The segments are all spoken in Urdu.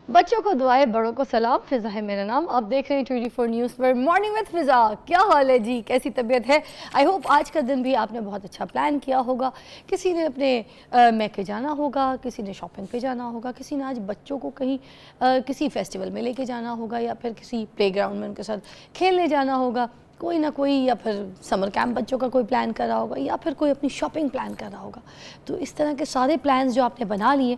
بچوں کو دعائیں، بڑوں کو سلام. فضا ہے میرا نام. آپ دیکھ رہے ہیں 24 نیوز پر مارننگ وتھ فضا. کیا حال ہے جی؟ کیسی طبیعت ہے؟ آئی ہوپ آج کا دن بھی آپ نے بہت اچھا پلان کیا ہوگا. کسی نے اپنے میکے جانا ہوگا، کسی نے شاپنگ پہ جانا ہوگا، کسی نے آج بچوں کو کہیں کسی فیسٹیول میں لے کے جانا ہوگا، یا پھر کسی پلے گراؤنڈ میں ان کے ساتھ کھیلنے جانا ہوگا. کوئی نہ کوئی، یا پھر سمر کیمپ بچوں کا کوئی پلان کر رہا ہوگا، یا پھر کوئی اپنی شاپنگ پلان کر رہا ہوگا. تو اس طرح کے سارے پلانز جو آپ نے بنا لیے،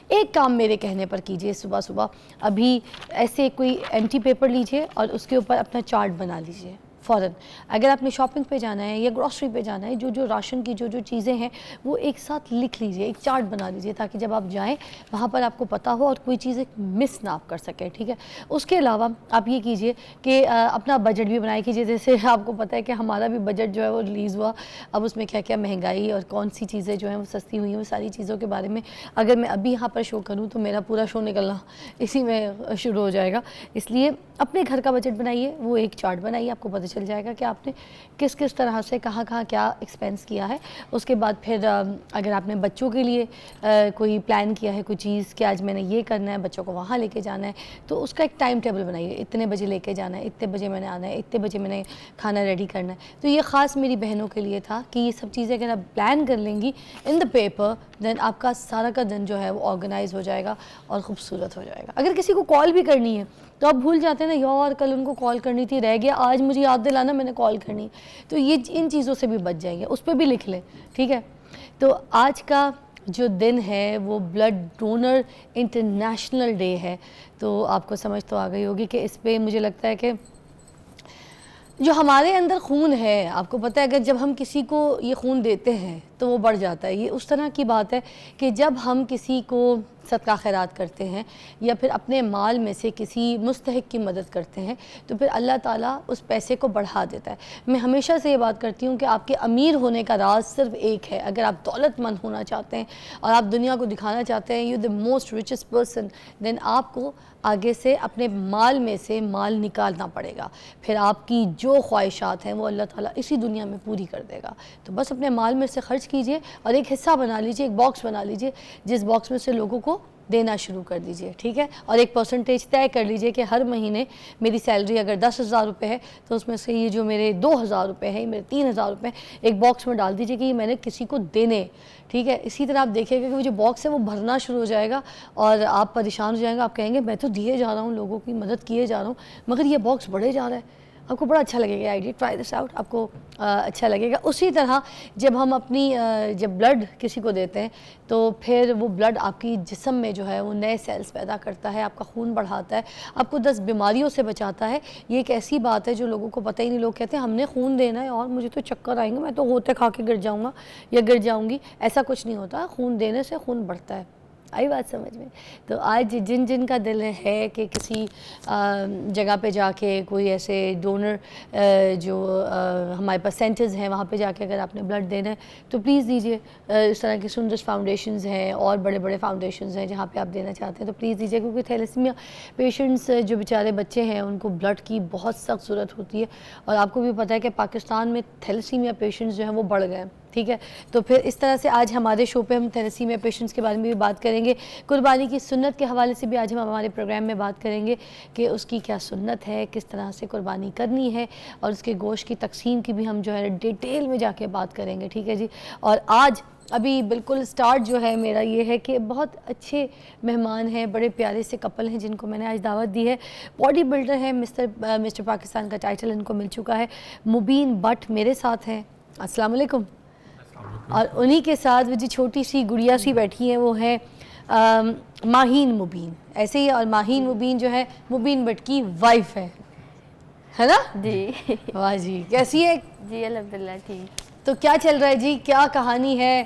ایک کام میرے کہنے پر کیجئے. صبح صبح ابھی ایسے کوئی ایمٹی پیپر لیجئے اور اس کے اوپر اپنا چارٹ بنا لیجئے فوراً. اگر آپ نے شاپنگ پہ جانا ہے یا گروسری پہ جانا ہے، جو راشن کی جو چیزیں ہیں وہ ایک ساتھ لکھ لیجئے، ایک چارٹ بنا لیجئے، تاکہ جب آپ جائیں وہاں پر آپ کو پتہ ہو اور کوئی چیزیں مس نہ آپ کر سکیں. ٹھیک ہے. اس کے علاوہ آپ یہ کیجئے کہ اپنا بجٹ بھی بنائے کیجئے. جیسے آپ کو پتہ ہے کہ ہمارا بھی بجٹ جو ہے وہ ریلیز ہوا. اب اس میں کیا کیا مہنگائی اور کون سی چیزیں جو ہیں وہ سستی ہوئی ہیں، وہ ساری چیزوں کے بارے میں اگر میں ابھی یہاں پر شو کروں تو میرا پورا شو نکلنا اسی میں شروع ہو جائے گا. اس لیے اپنے گھر کا بجٹ بنائیے، وہ ایک چارٹ بنائیے. آپ کو پتہ چل جائے گا کہ آپ نے کس کس طرح سے کہاں کیا ایکسپینس کیا ہے. اس کے بعد پھر اگر آپ نے بچوں کے لیے کوئی پلان کیا ہے کوئی چیز کہ آج میں نے یہ کرنا ہے، بچوں کو وہاں لے کے جانا ہے، تو اس کا ایک ٹائم ٹیبل بنائیے. اتنے بجے لے کے جانا ہے، اتنے بجے میں نے آنا ہے، اتنے بجے میں نے کھانا ریڈی کرنا ہے. تو یہ خاص میری بہنوں کے لیے تھا کہ یہ سب چیزیں اگر آپ پلان کر لیں گی ان دا پیپر، دین آپ کا سارا کا دن جو ہے وہ آرگنائز ہو جائے گا اور خوبصورت ہو جائے گا. اگر کسی کو کال بھی کرنی ہے تو آپ بھول جاتے ہیں نا، یار کل ان کو کال کرنی تھی، رہ گیا، آج مجھے یاد دلانا میں نے کال کرنی. تو یہ ان چیزوں سے بھی بچ جائیں گے، اس پہ بھی لکھ لیں. ٹھیک ہے. تو آج کا جو دن ہے وہ بلڈ ڈونر انٹرنیشنل ڈے ہے. تو آپ کو سمجھ تو آ گئی ہوگی کہ اس پہ مجھے لگتا ہے کہ جو ہمارے اندر خون ہے، آپ کو پتہ ہے اگر جب ہم کسی کو یہ خون دیتے ہیں تو وہ بڑھ جاتا ہے. یہ اس طرح کی بات ہے کہ جب ہم کسی کو صدقہ خیرات کرتے ہیں یا پھر اپنے مال میں سے کسی مستحق کی مدد کرتے ہیں تو پھر اللہ تعالیٰ اس پیسے کو بڑھا دیتا ہے. میں ہمیشہ سے یہ بات کرتی ہوں کہ آپ کے امیر ہونے کا راز صرف ایک ہے. اگر آپ دولت مند ہونا چاہتے ہیں اور آپ دنیا کو دکھانا چاہتے ہیں you the most richest person, then آپ کو آگے سے اپنے مال میں سے مال نکالنا پڑے گا. پھر آپ کی جو خواہشات ہیں وہ اللہ تعالیٰ اسی دنیا میں پوری کر دے گا. تو بس اپنے مال میں سے خرچ کیجئے اور ایک حصہ بنا لیجئے، ایک باکس بنا لیجئے جس باکس میں سے لوگوں کو دینا شروع کر دیجئے. ٹھیک ہے. اور ایک پرسنٹیج طے کر لیجئے کہ ہر مہینے میری سیلری اگر 10,000 روپے ہے تو اس میں سے یہ جو میرے 2,000 روپے ہیں، میرے 3,000 روپے ہیں، ایک باکس میں ڈال دیجئے کہ یہ میں نے کسی کو دینے. ٹھیک ہے. اسی طرح آپ دیکھیں گے کہ وہ جو باکس ہے وہ بھرنا شروع ہو جائے گا اور آپ پریشان ہو جائیں گے. آپ کہیں گے میں تو دیے جا رہا ہوں، لوگوں کی مدد کیے جا رہا ہوں، مگر یہ باکس بڑھے جا رہا ہے. آپ کو بڑا اچھا لگے گا آئیڈیا. Try this out. آپ کو اچھا لگے گا. اسی طرح جب ہم اپنی جب بلڈ کسی کو دیتے ہیں تو پھر وہ بلڈ آپ کی جسم میں جو ہے وہ نئے سیلز پیدا کرتا ہے، آپ کا خون بڑھاتا ہے، آپ کو 10 بیماریوں سے بچاتا ہے. یہ ایک ایسی بات ہے جو لوگوں کو پتہ ہی نہیں. لوگ کہتے ہیں ہم نے خون دینا ہے اور مجھے تو چکر آئیں گے، میں تو غوطے کھا کے گر جاؤں گا یا گر جاؤں گی. ایسا کچھ نہیں ہوتا. خون دینے سے خون بڑھتا ہے. آئی بات سمجھ میں؟ تو آج جن کا دل ہے کہ کسی جگہ پہ جا کے کوئی ایسے ڈونر جو ہمارے پاس سینٹرز ہیں وہاں پہ جا کے اگر آپ نے بلڈ دینا ہے تو پلیز دیجئے. اس طرح کی سندرس فاؤنڈیشنز ہیں اور بڑے بڑے فاؤنڈیشنز ہیں جہاں پہ آپ دینا چاہتے ہیں تو پلیز دیجئے. کیونکہ تھیلیسیمیا پیشنٹس جو بیچارے بچے ہیں ان کو بلڈ کی بہت سخت ضرورت ہوتی ہے. اور آپ کو بھی پتہ ہے کہ پاکستان میں تھیلیسیمیا پیشنٹس جو ہیں وہ بڑھ گئے ہیں. ٹھیک ہے. تو پھر اس طرح سے آج ہمارے شو پہ ہم تھیلیسیمیا پیشنٹس کے بارے میں بھی بات کریں گے. قربانی کی سنت کے حوالے سے بھی آج ہم ہمارے پروگرام میں بات کریں گے کہ اس کی کیا سنت ہے، کس طرح سے قربانی کرنی ہے، اور اس کے گوشت کی تقسیم کی بھی ہم جو ہے ڈیٹیل میں جا کے بات کریں گے. ٹھیک ہے جی. اور آج ابھی بالکل سٹارٹ جو ہے میرا یہ ہے کہ بہت اچھے مہمان ہیں، بڑے پیارے سے کپل ہیں جن کو میں نے آج دعوت دی ہے. باڈی بلڈر ہیں، مسٹر پاکستان کا ٹائٹل ان کو مل چکا ہے. مبین بٹ میرے ساتھ ہیں. السلام علیکم. اور انہی کے ساتھ وہ جو چھوٹی سی گڑیا سی بیٹھی ہیں وہ ہیں ماہین مبین. ایسے ہی. اور ماہین مبین جو ہے مبین بٹ کی وائف ہے نا جی. واہ جی. کیسی ہے؟ جی الحمدللہ ٹھیک. تو کیا چل رہا ہے جی؟ کیا کہانی ہے؟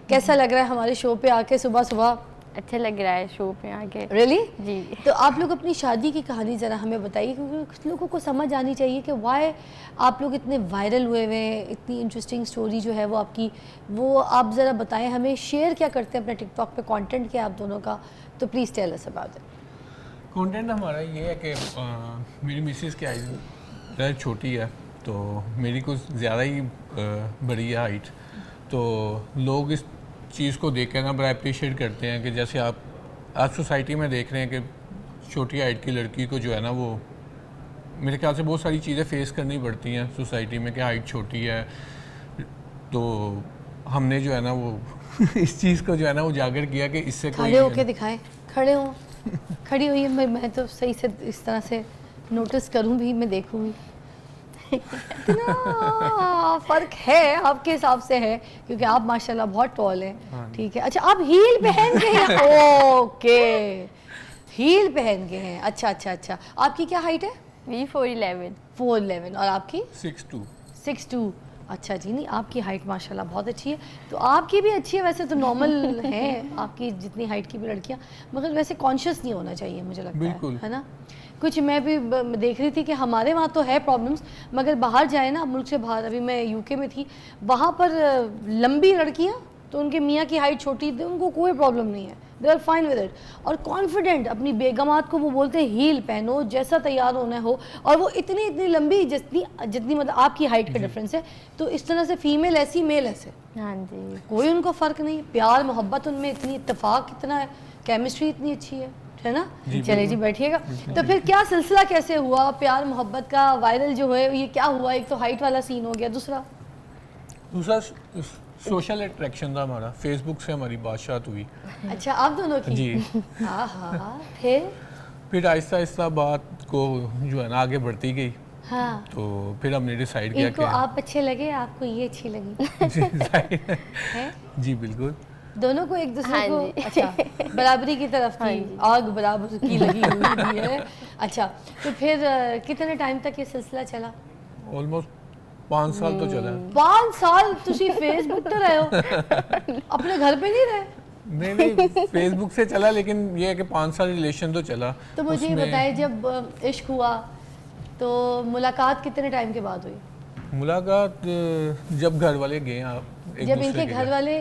کیسا لگ رہا ہے ہمارے شو پہ آ کے صبح صبح؟ اچھا لگ رہا ہے شو پہ آ کے. ریلی؟ جی. تو آپ لوگ اپنی شادی کی کہانی ذرا ہمیں بتائیے کیونکہ کچھ لوگوں کو سمجھ آنی چاہیے کہ وائی آپ لوگ اتنے وائرل ہوئے ہیں. اتنی انٹرسٹنگ سٹوری جو ہے وہ آپ کی، وہ آپ ذرا بتائیں ہمیں. شیئر کیا کرتے ہیں اپنے ٹک ٹاک پہ؟ کانٹینٹ کیا آپ دونوں کا؟ تو please tell us about it. Content ہمارا یہ ہے کہ میری مسز کی ہائٹ چھوٹی ہے تو میری کچھ زیادہ ہی بڑی ہے ہائٹ. تو لوگ اس چیز کو دیکھ کے نا بڑا اپریشیٹ کرتے ہیں کہ جیسے آپ آج سوسائٹی میں دیکھ رہے ہیں کہ چھوٹی ہائٹ کی لڑکی کو جو ہے نا وہ میرے خیال سے بہت ساری چیزیں فیس کرنی پڑتی ہیں سوسائٹی میں کہ ہائٹ چھوٹی ہے. تو ہم نے جو ہے نا وہ اس چیز کو جو ہے نا اجاگر کیا کہ اس سے کوئی کھڑے ہو کے دکھائیں, کھڑے ہوں, کھڑی ہوئی ہے, میں تو صحیح سے اس طرح سے نوٹس کروں بھی, میں دیکھوں بھی. اتنا فرق ہے آپ کے حساب سے ہے کیونکہ آپ ماشاءاللہ بہت ٹال ہیں, ٹھیک ہے. اچھا آپ ہیل پہن کے ہیں, اوکے ہیل پہن کے ہیں, اچھا اچھا اچھا. آپ کی کیا ہائٹ ہے؟ وی 411. 4'11 اور آپ کی 6'2". 6'2". اچھا جی, نہیں آپ کی ہائٹ ماشاءاللہ بہت اچھی ہے. تو آپ کی بھی اچھی ہے ویسے تو, نارمل ہیں آپ کی جتنی ہائٹ کی بھی لڑکیاں, مگر ویسے کانشیس نہیں ہونا چاہیے مجھے لگتا ہے نا. کچھ میں بھی دیکھ رہی تھی کہ ہمارے وہاں تو ہے پرابلمس, مگر باہر جائیں نا ملک سے باہر, ابھی میں یو کے میں تھی, وہاں پر لمبی لڑکیاں تو ان کے میاں کی ہائٹ چھوٹی تھی, ان کو کوئی پرابلم نہیں ہے, they are fine with it. اور کانفیڈنٹ اپنی بیگمات کو وہ بولتے ہیں ہیل پہنو, جیسا تیار ہونا ہو, اور وہ اتنی لمبی جتنی مطلب آپ کی ہائٹ کا ڈفرینس ہے. تو اس طرح سے فیمیل ایسی, میل ایسے, ہاں جی, کوئی ان کو فرق نہیں. پیار محبت ان میں اتنی, اتفاق اتنا ہے, کیمسٹری اتنی اچھی ہے نا. چلے جی بیٹھیے گا. تو پھر کیا سلسلہ کیسے ہوا پیار محبت کا وائرل جو ہے یہ کیا ہوا؟ ایک تو ہائٹ والا سین ہو گیا, دوسرا سوشل اٹریکشن تھا ہمارا, فیس بک سے ہماری بات ہوئی. اچھا آپ دونوں کی؟ جی. ہاں ہاں. پھر آہستہ آہستہ بات کو جو ہے نا آگے بڑھتی گئی. ہاں, تو پھر ہم نے ڈیسائیڈ کیا ان کو آپ اچھے لگے, آپ کو یہ اچھی لگی؟ جی بالکل, دونوں کو ایک دوسرے کو, اچھا برابری کی طرف تھی, آگ برابر کی لگی ہوئی بھی ہے. اچھا تو پھر کتنے ٹائم تک یہ سلسلہ چلا؟ آلموسٹ 5 سال تو چلا. 5 سال تسی فیس بک تو رہے ہو, اپنے گھر پہ نہیں رہے؟ نہیں فیس بک سے چلا, لیکن یہ ہے کہ 5 سال ریلیشن تو چلا. تو مجھے یہ بتائیں, جب عشق ہوا تو ملاقات کتنے ٹائم کے بعد ہوئی؟ ملاقات جب گھر والے گئے, جب ان کے گھر والے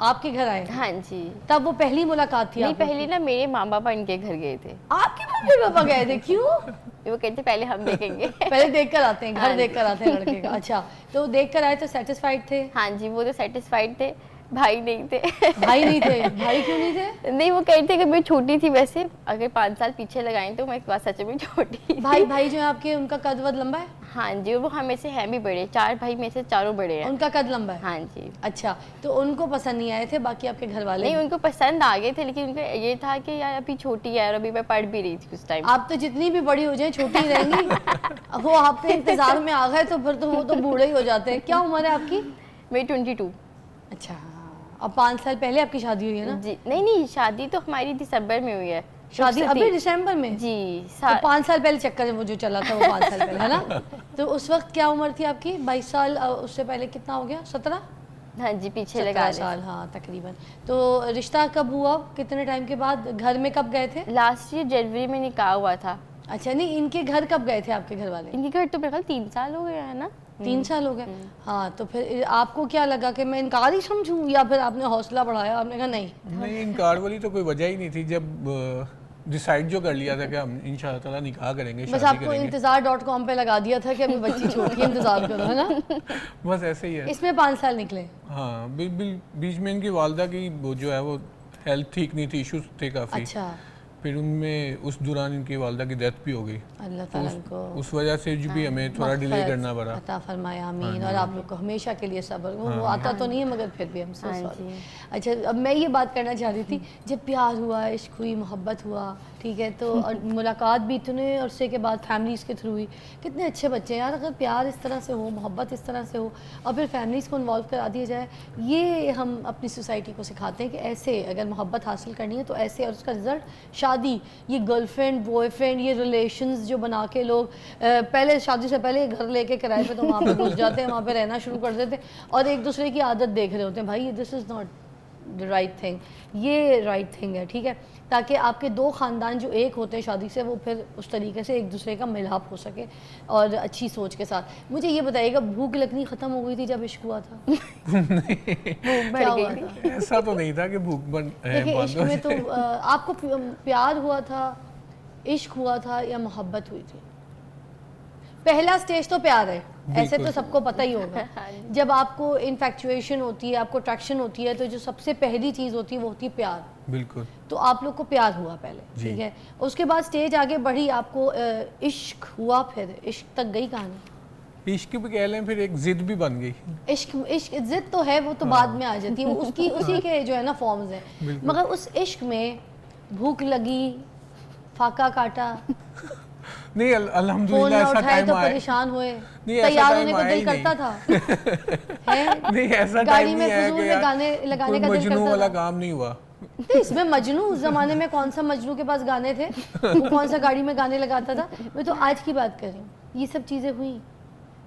آپ کے گھر آئے؟ ہاں جی. تب وہ پہلی ملاقات تھی؟ نہیں, پہلے نا میرے ماں باپ ان کے گھر گئے تھے. آپ کے ممی پاپا گئے تھے؟ کیوں؟ وہ کہتے پہلے ہم دیکھیں گے. پہلے دیکھ کر آتے ہیں, گھر دیکھ کر آتے ہیں لڑکے کا. اچھا تو دیکھ کر آئے تو سیٹسفائیڈ تھے؟ ہاں جی, وہ تو سیٹسفائیڈ تھے. بھائی نہیں تھے. بھائی نہیں تھے؟ بھائی کیوں نہیں تھے؟ نہیں, وہ کہتے کہ میں چھوٹی تھی, ویسے اگر 5 سال پیچھے لگائیں تو میں سچ میں چھوٹی. بھائی جو ہے آپ کے, ان کا قد ود لمبا ہے؟ ہاں جی, وہ ہمیں سے ہیں بھی بڑے, 4 بھائی میں سے 4 بڑے ہیں. ان کا قد لمبا ہے؟ ہاں جی. اچھا تو ان کو پسند نہیں آئے تھے باقی آپ کے گھر والے؟ نہیں, ان کو پسند آ گئے تھے, لیکن ان کا یہ تھا کہ یار ابھی چھوٹی ہے, اور ابھی میں پڑھ بھی رہی تھی اس ٹائم. آپ تو جتنی بھی بڑی ہو جائیں چھوٹی ہی رہیں گی. وہ آپ کے انتظار میں آ گئے تو پھر تو وہ تو بوڑھے ہی ہو جاتے ہیں. کیا عمر ہے آپ کی؟ میری 22. اچھا, اب 5 سال پہلے آپ کی شادی ہوئی ہے نا؟ جی نہیں, شادی تو ہماری دسمبر میں ہوئی ہے. شادی ابھی دسمبر میں؟ جی. 5 سال پہلے چکر وہ جو چلا تھا وہ 5 سال پہلے ہے نا. تو اس وقت کیا عمر تھی آپ کی؟ 22 سال. اس سے پہلے کتنا ہو گیا, 17؟ ہاں جی, پیچھے لگا 17 سال ہاں تقریباً. تو رشتہ کب ہوا, کتنے ٹائم کے بعد, گھر میں کب گئے تھے؟ لاسٹ ایئر جنوری میں نکاح ہوا تھا. اچھا, نہیں ان کے گھر کب گئے تھے آپ کے گھر والے؟ ان کے گھر تو میرے خیال 3 سال ہو گیا ہے نا. 3 سال ہو گئے. ہاں تو پھر آپ کو کیا لگا کہ میں انکار ہی سمجھوں, یا پھر آپ نے حوصلہ بڑھایا, آپ نے کہا نہیں انکار والی تو کوئی وجہ ہی نہیں تھی. جب ڈیسائیڈ جو کر لیا تھا کہ ہم انشاءاللہ تعالیٰ نکاح کریں گے, بس آپ کو انتظار.com پہ لگا دیا تھا کہ ابھی بچی چھوٹی ہے, انتظار کرو, ہے نا. بس ایسے ہی ہے. اس میں 5 سال نکلے. ہاں بیچ میں ان کی والدہ کی وہ جو ہے وہ ہیلتھ ٹھیک نہیں تھی, ایشوز تھے کافی. اچھا. پھر ان میں اس دوران ان کی والدہ کی ڈیتھ بھی ہو گئی. اللہ تعالیٰ کو اس وجہ سے جو بھی ہمیں تھوڑا ڈیلے کرنا پڑا. عطا فرمائے, آمین. اور آپ لوگ کو ہمیشہ کے لیے صبر, وہ آتا تو نہیں ہے مگر پھر بھی ہم سے سوری. اچھا اب میں یہ بات کرنا چاہ رہی تھی, جب پیار ہوا, عشق ہوئی, محبت ہوا, ٹھیک ہے, تو اور ملاقات بھی اتنے عرصے کے بعد فیملیز کے تھرو ہوئی, کتنے اچھے بچے ہیں یار. اگر پیار اس طرح سے ہو, محبت اس طرح سے ہو, اور پھر فیملیز کو انوالو کرا دیا جائے, یہ ہم اپنی سوسائٹی کو سکھاتے ہیں کہ ایسے اگر محبت حاصل کرنی ہے تو ایسے, اور اس کا رزلٹ شادی. یہ گرل فرینڈ بوائے فرینڈ, یہ ریلیشنز جو بنا کے لوگ پہلے شادی سے پہلے گھر لے کے کرائے پہ تو وہاں پہ گھس جاتے ہیں, وہاں پہ رہنا شروع کر دیتے ہیں, اور ایک دوسرے کی عادت دیکھ رہے ہوتے ہیں. بھائی this is not the right thing, یہ رائٹ تھنگ ہے, ٹھیک ہے, تاکہ آپ کے 2 خاندان جو ایک ہوتے ہیں شادی سے, وہ پھر اس طریقے سے ایک دوسرے کا ملاپ ہو سکے اور اچھی سوچ کے ساتھ. مجھے یہ بتائیے گا, بھوک لگنی ختم ہو گئی تھی جب عشق ہوا تھا؟ کیا ہوا تھا؟ ایسا تو نہیں تھا کہ بھوک بند. دیکھیں عشق میں تو آپ کو پیار ہوا تھا, عشق ہوا تھا, یا محبت ہوئی تھی؟ پہلا سٹیج تو پیار ہے, ایسے تو سب کو پتہ ہی ہوگا. جب آپ کو انفیکچویشن ہوتی ہے, آپ کو اٹریکشن ہوتی ہے, تو جو سب سے پہلی چیز ہوتی ہے وہ ہوتی ہے پیار. بالکل. تو آپ لوگ کو پیار ہوا پہلے, ٹھیک ہے, اس کے بعد سٹیج آگے بڑھی, آپ کو عشق ہوا, پھر عشق تک گئی کہانی. عشق بھی کہہ لیں, پھر ایک ضد بھی بن گئی. عشق ضد تو ہے, وہ تو بعد میں آ جاتی ہے, وہ اسی کے جو ہے نا فارمز ہیں. مگر اس عشق میں بھوک لگی, فاقہ کاٹا, نہیں الحمدللہ ایسا ٹائم تو آیا, پریشان ہوئے, نہیں تیار ہونے کو دل کرتا تھا, نہیں ایسا گاڑی ٹائم میں نہیں آیا فضول کہ میں گانے لگانے کا دل مجنوں کرتا والا تھا. کام نہیں ہوا. اس میں مجنوں, اس زمانے میں کون سا مجنوں کے پاس گانے تھے, وہ کون سا گاڑی میں گانے لگاتا تھا. میں تو آج کی بات کر رہی ہوں, یہ سب چیزیں ہوئیں.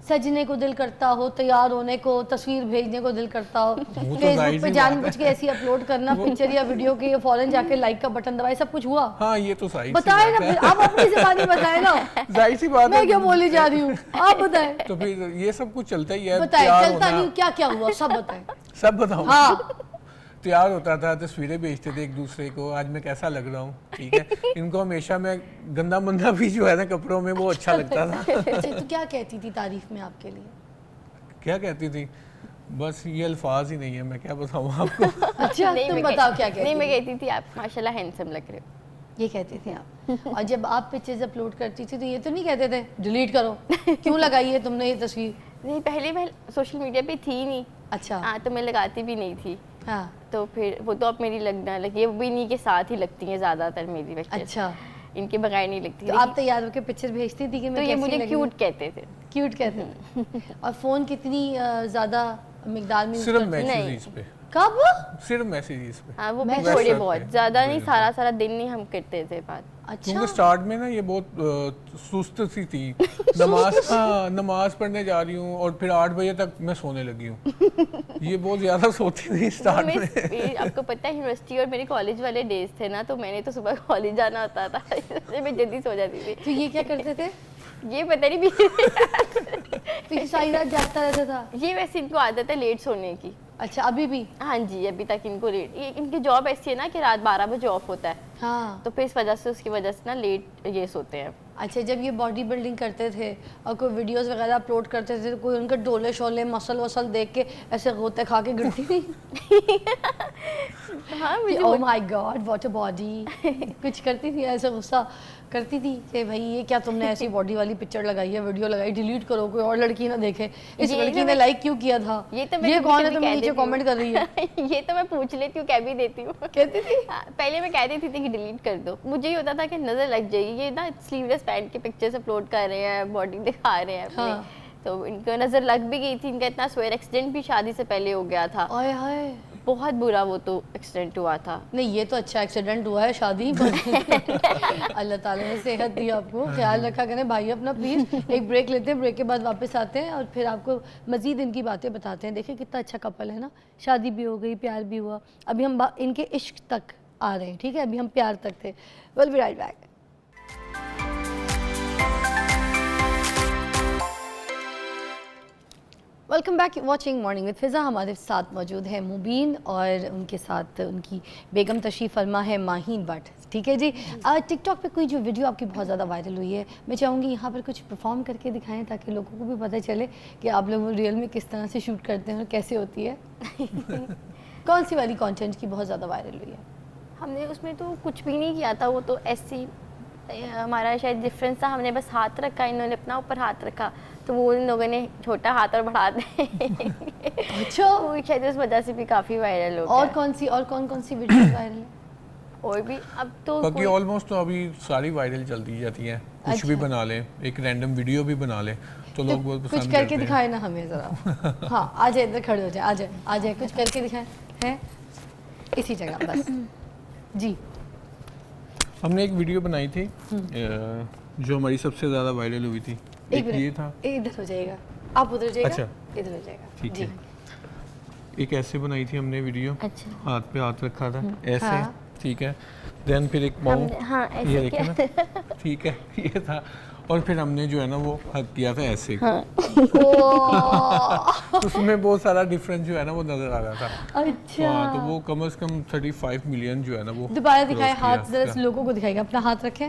سجنے کو دل کرتا ہو, تیار ہونے کو, تصویر بھیجنے کو دل کرتا ہو, فیس بک پہ جان بوجھ کے ایسی اپلوڈ کرنا پکچر یا ویڈیو کے, فوراً جا کے لائک کا بٹن دبائے, سب کچھ ہوا. ہاں یہ تو صحیح بتائیں نا پھر, آپ اپنی زبانی بتائیں نا, ظاہر سی بات ہے, میں کیا بولی جا رہی ہوں, آپ بتائیں. تو پھر یہ سب کچھ چلتا ہی ہے. بتائیں, چلتا نہیں, کیا کیا ہوا سب بتائیں. سب بتاؤں. ہاں, تیار ہوتا تھا, تصویریں بھیجتے تھے ایک دوسرے کو, آج میں کیسا لگ رہا ہوں, ٹھیک ہے. ان کو ہمیشہ میں گندا مندہ بھی جو ہے نا کپڑوں میں, وہ اچھا لگتا تھا. تو کیا کہتی تھی تعریف میں آپ کے لیے؟ کیا کہتی تھی, بس یہ الفاظ ہی نہیں ہے, میں کیا بتاؤں آپ کو. اچھا تم بتاؤ کیا کہتی. نہیں میں کہتی تھی آپ ماشاءاللہ ہینڈسم لگ رہے ہو, یہ کہتے تھے آپ. اور جب آپ پکچرز اپلوڈ کرتی تھی تو یہ تو نہیں کہتے تھے ڈیلیٹ کرو, کیوں لگائی ہے تم نے یہ تصویر؟ نہیں پہلے میں سوشل میڈیا پہ تھی نہیں. اچھا. ہاں تو میں لگاتی بھی نہیں تھی. ہاں تو پھر وہ تو اب میری لگنا لگی, وہ بھی نہیں کے ساتھ ہی لگتی ہیں زیادہ تر میری پکچر. اچھا, ان کے بغیر نہیں لگتی. تو آپ تیار ہو کے پکچر بھیجتی تھی کہ تو میں یہ مجھے کیسی کیوٹ کہتے تھے. کیوٹ کہتے تھے. اور فون کتنی زیادہ مقدار میں صرف میسیجز پہ. کب؟ صرف میسیجز پہ. ہاں وہ بھی تھوڑے بہت, زیادہ نہیں, سارا دن نہیں ہم کرتے تھے بات. اچھا. کیونکہ سٹارٹ میں نا یہ بہت سست سی تھی, نماز پڑھنے جا رہی ہوں اور پھر 8 بجے تک میں سونے لگی ہوں. یہ بہت زیادہ سوتی تھی سٹارٹ میں. آپ کو پتہ ہے یونیورسٹی اور میرے کالج والے ڈیز تھے نا, تو میں نے تو صبح کالج جانا ہوتا تھا, میں جلدی سو جاتی تھی. تو یہ کیا کرتے تھے؟ یہ پتہ نہیں پھر ساری رات جاگتا رہتا تھا. یہ ویسے ان کو عادت ہے لیٹ سونے کی. اچھا ابھی بھی؟ ہاں جی ابھی تک ان کو لیٹ, ان کی جاب ایسی ہے نا کہ رات 12 بجے آف ہوتا ہے. ہاں تو پھر اس وجہ سے, اس کی وجہ سے نا لیٹ یہ سوتے ہیں. اچھا, جب یہ باڈی بلڈنگ کرتے تھے اور کوئی ویڈیوز وغیرہ اپلوڈ کرتے تھے, تو کوئی ان کے ڈولے شولے مسل وسل دیکھ کے ایسے غوطے کھا کے گرتی تھی؟ ہاں او مائی گاڈ واٹ اے باڈی, کچھ کرتی تھی ایسے, غصہ کرتی تھی کہ بھائی یہ کیا تم نے ایسی باڈی والی پکچر لگائی ہے, ویڈیو لگائی, ڈیلیٹ کرو, کوئی اور لڑکی نہ دیکھے, اس لڑکی نے لائک کیوں کیا تھا, یہ کون ہے تم نیچے کامنٹ کر رہی ہے. یہ تو میں پوچھ لیتی ہوں, کہہ بھی دیتی ہوں. کہتی تھی پہلے میں کہتی تھی کہ ڈیلیٹ کر دو, مجھے یہ ہوتا تھا کہ نظر لگ جائے گی, یہ نا سلیو لیس پینٹ کے پکچرز اپلوڈ کر رہے ہیں, باڈی دکھا رہے ہیں اپنی, تو ان کو نظر لگ بھی گئی تھی. ان کا اتنا سویر ایکسیڈنٹ بھی شادی سے پہلے ہو گیا تھا, آئے ہائے بہت برا وہ تو ایکسیڈنٹ ہوا تھا. نہیں یہ تو اچھا ایکسیڈنٹ ہوا ہے, شادی اللہ تعالیٰ نے صحت دی آپ کو, خیال رکھا کریں بھائی اپنا پلیز. ایک بریک لیتے ہیں, بریک کے بعد واپس آتے ہیں اور پھر آپ کو مزید ان کی باتیں بتاتے ہیں. دیکھیں کتنا اچھا کپل ہے نا, شادی بھی ہو گئی, پیار بھی ہوا. ابھی ہم ان کے عشق تک آ رہے ہیں, ٹھیک ہے, ابھی ہم پیار تک تھے. We'll be right back. Welcome back, watching morning with Faza. ہمارے ساتھ موجود ہے مبین اور ان کے ساتھ ان کی بیگم تشریف فرما ہے ماہین بٹ, ٹھیک ہے جی. ٹک ٹاک پہ کوئی جو ویڈیو آپ کی بہت زیادہ وائرل ہوئی ہے, میں چاہوں گی یہاں پر کچھ پرفارم کر کے دکھائیں تاکہ لوگوں کو بھی پتہ چلے کہ آپ لوگ ریئل میں کس طرح سے شوٹ کرتے ہیں اور کیسے ہوتی ہے. کون سی والی کانٹینٹ کی بہت زیادہ وائرل ہوئی ہے؟ ہم نے اس میں تو کچھ بھی نہیں کیا تھا, وہ تو ایسی ہمارا شاید ڈفرینس تھا, ہم نے بس ہاتھ رکھا, انہوں نے اپنا اوپر ہاتھ رکھا, تو وہ ان لوگوں نے چھوٹا ہاتھ اور بڑھا دیں. اچھا, وہ شاید اس وجہ سے بھی کافی وائرل ہو گیا. اور کون سی ویڈیو وائرل ہے؟ اور بھی اب تو باقی آلموسٹ تو ابھی ساری وائرل چلتی جاتی ہیں, کچھ بھی بنا لیں, ایک رینڈم ویڈیو بھی بنا لیں تو لوگ بہت پسند کرتے ہیں. کچھ کر کے دکھائے نا ہمیں ذرا. ہاں آ جائے, ادھر کھڑے ہو جائیں, آ جائے کچھ کر کے دکھائیں, ہیں اسی جگہ بس. جی ہم نے ایک ویڈیو بنائی تھی جو ہماری سب سے زیادہ وائرل ہوئی تھی. ایک یہ تھا, ادھر ہو جائے گا, آپ ادھر جائے گا, اچھا ادھر ہو جائے گا, ٹھیک ہے. ایک ایسے بنائی تھی ہم نے ویڈیو, ہاتھ پہ ہاتھ رکھا تھا ایسے, ٹھیک ہے. دین پھر ایک پاؤں, یہ دیکھیں نا, ٹھیک ہے, یہ تھا. اور پھر ہم نے جو ہے نا وہ ہگ کیا تھا ایسے. اس میں بہت سارا ڈفرینس جو ہے نا وہ نظر آ رہا تھا. اچھا, تو وہ کم از کم 35 ملین جو ہے نا وہ. دوبارہ دکھائے ہاتھ, ذرا لوگوں کو دکھائے گا, اپنا ہاتھ رکھیں.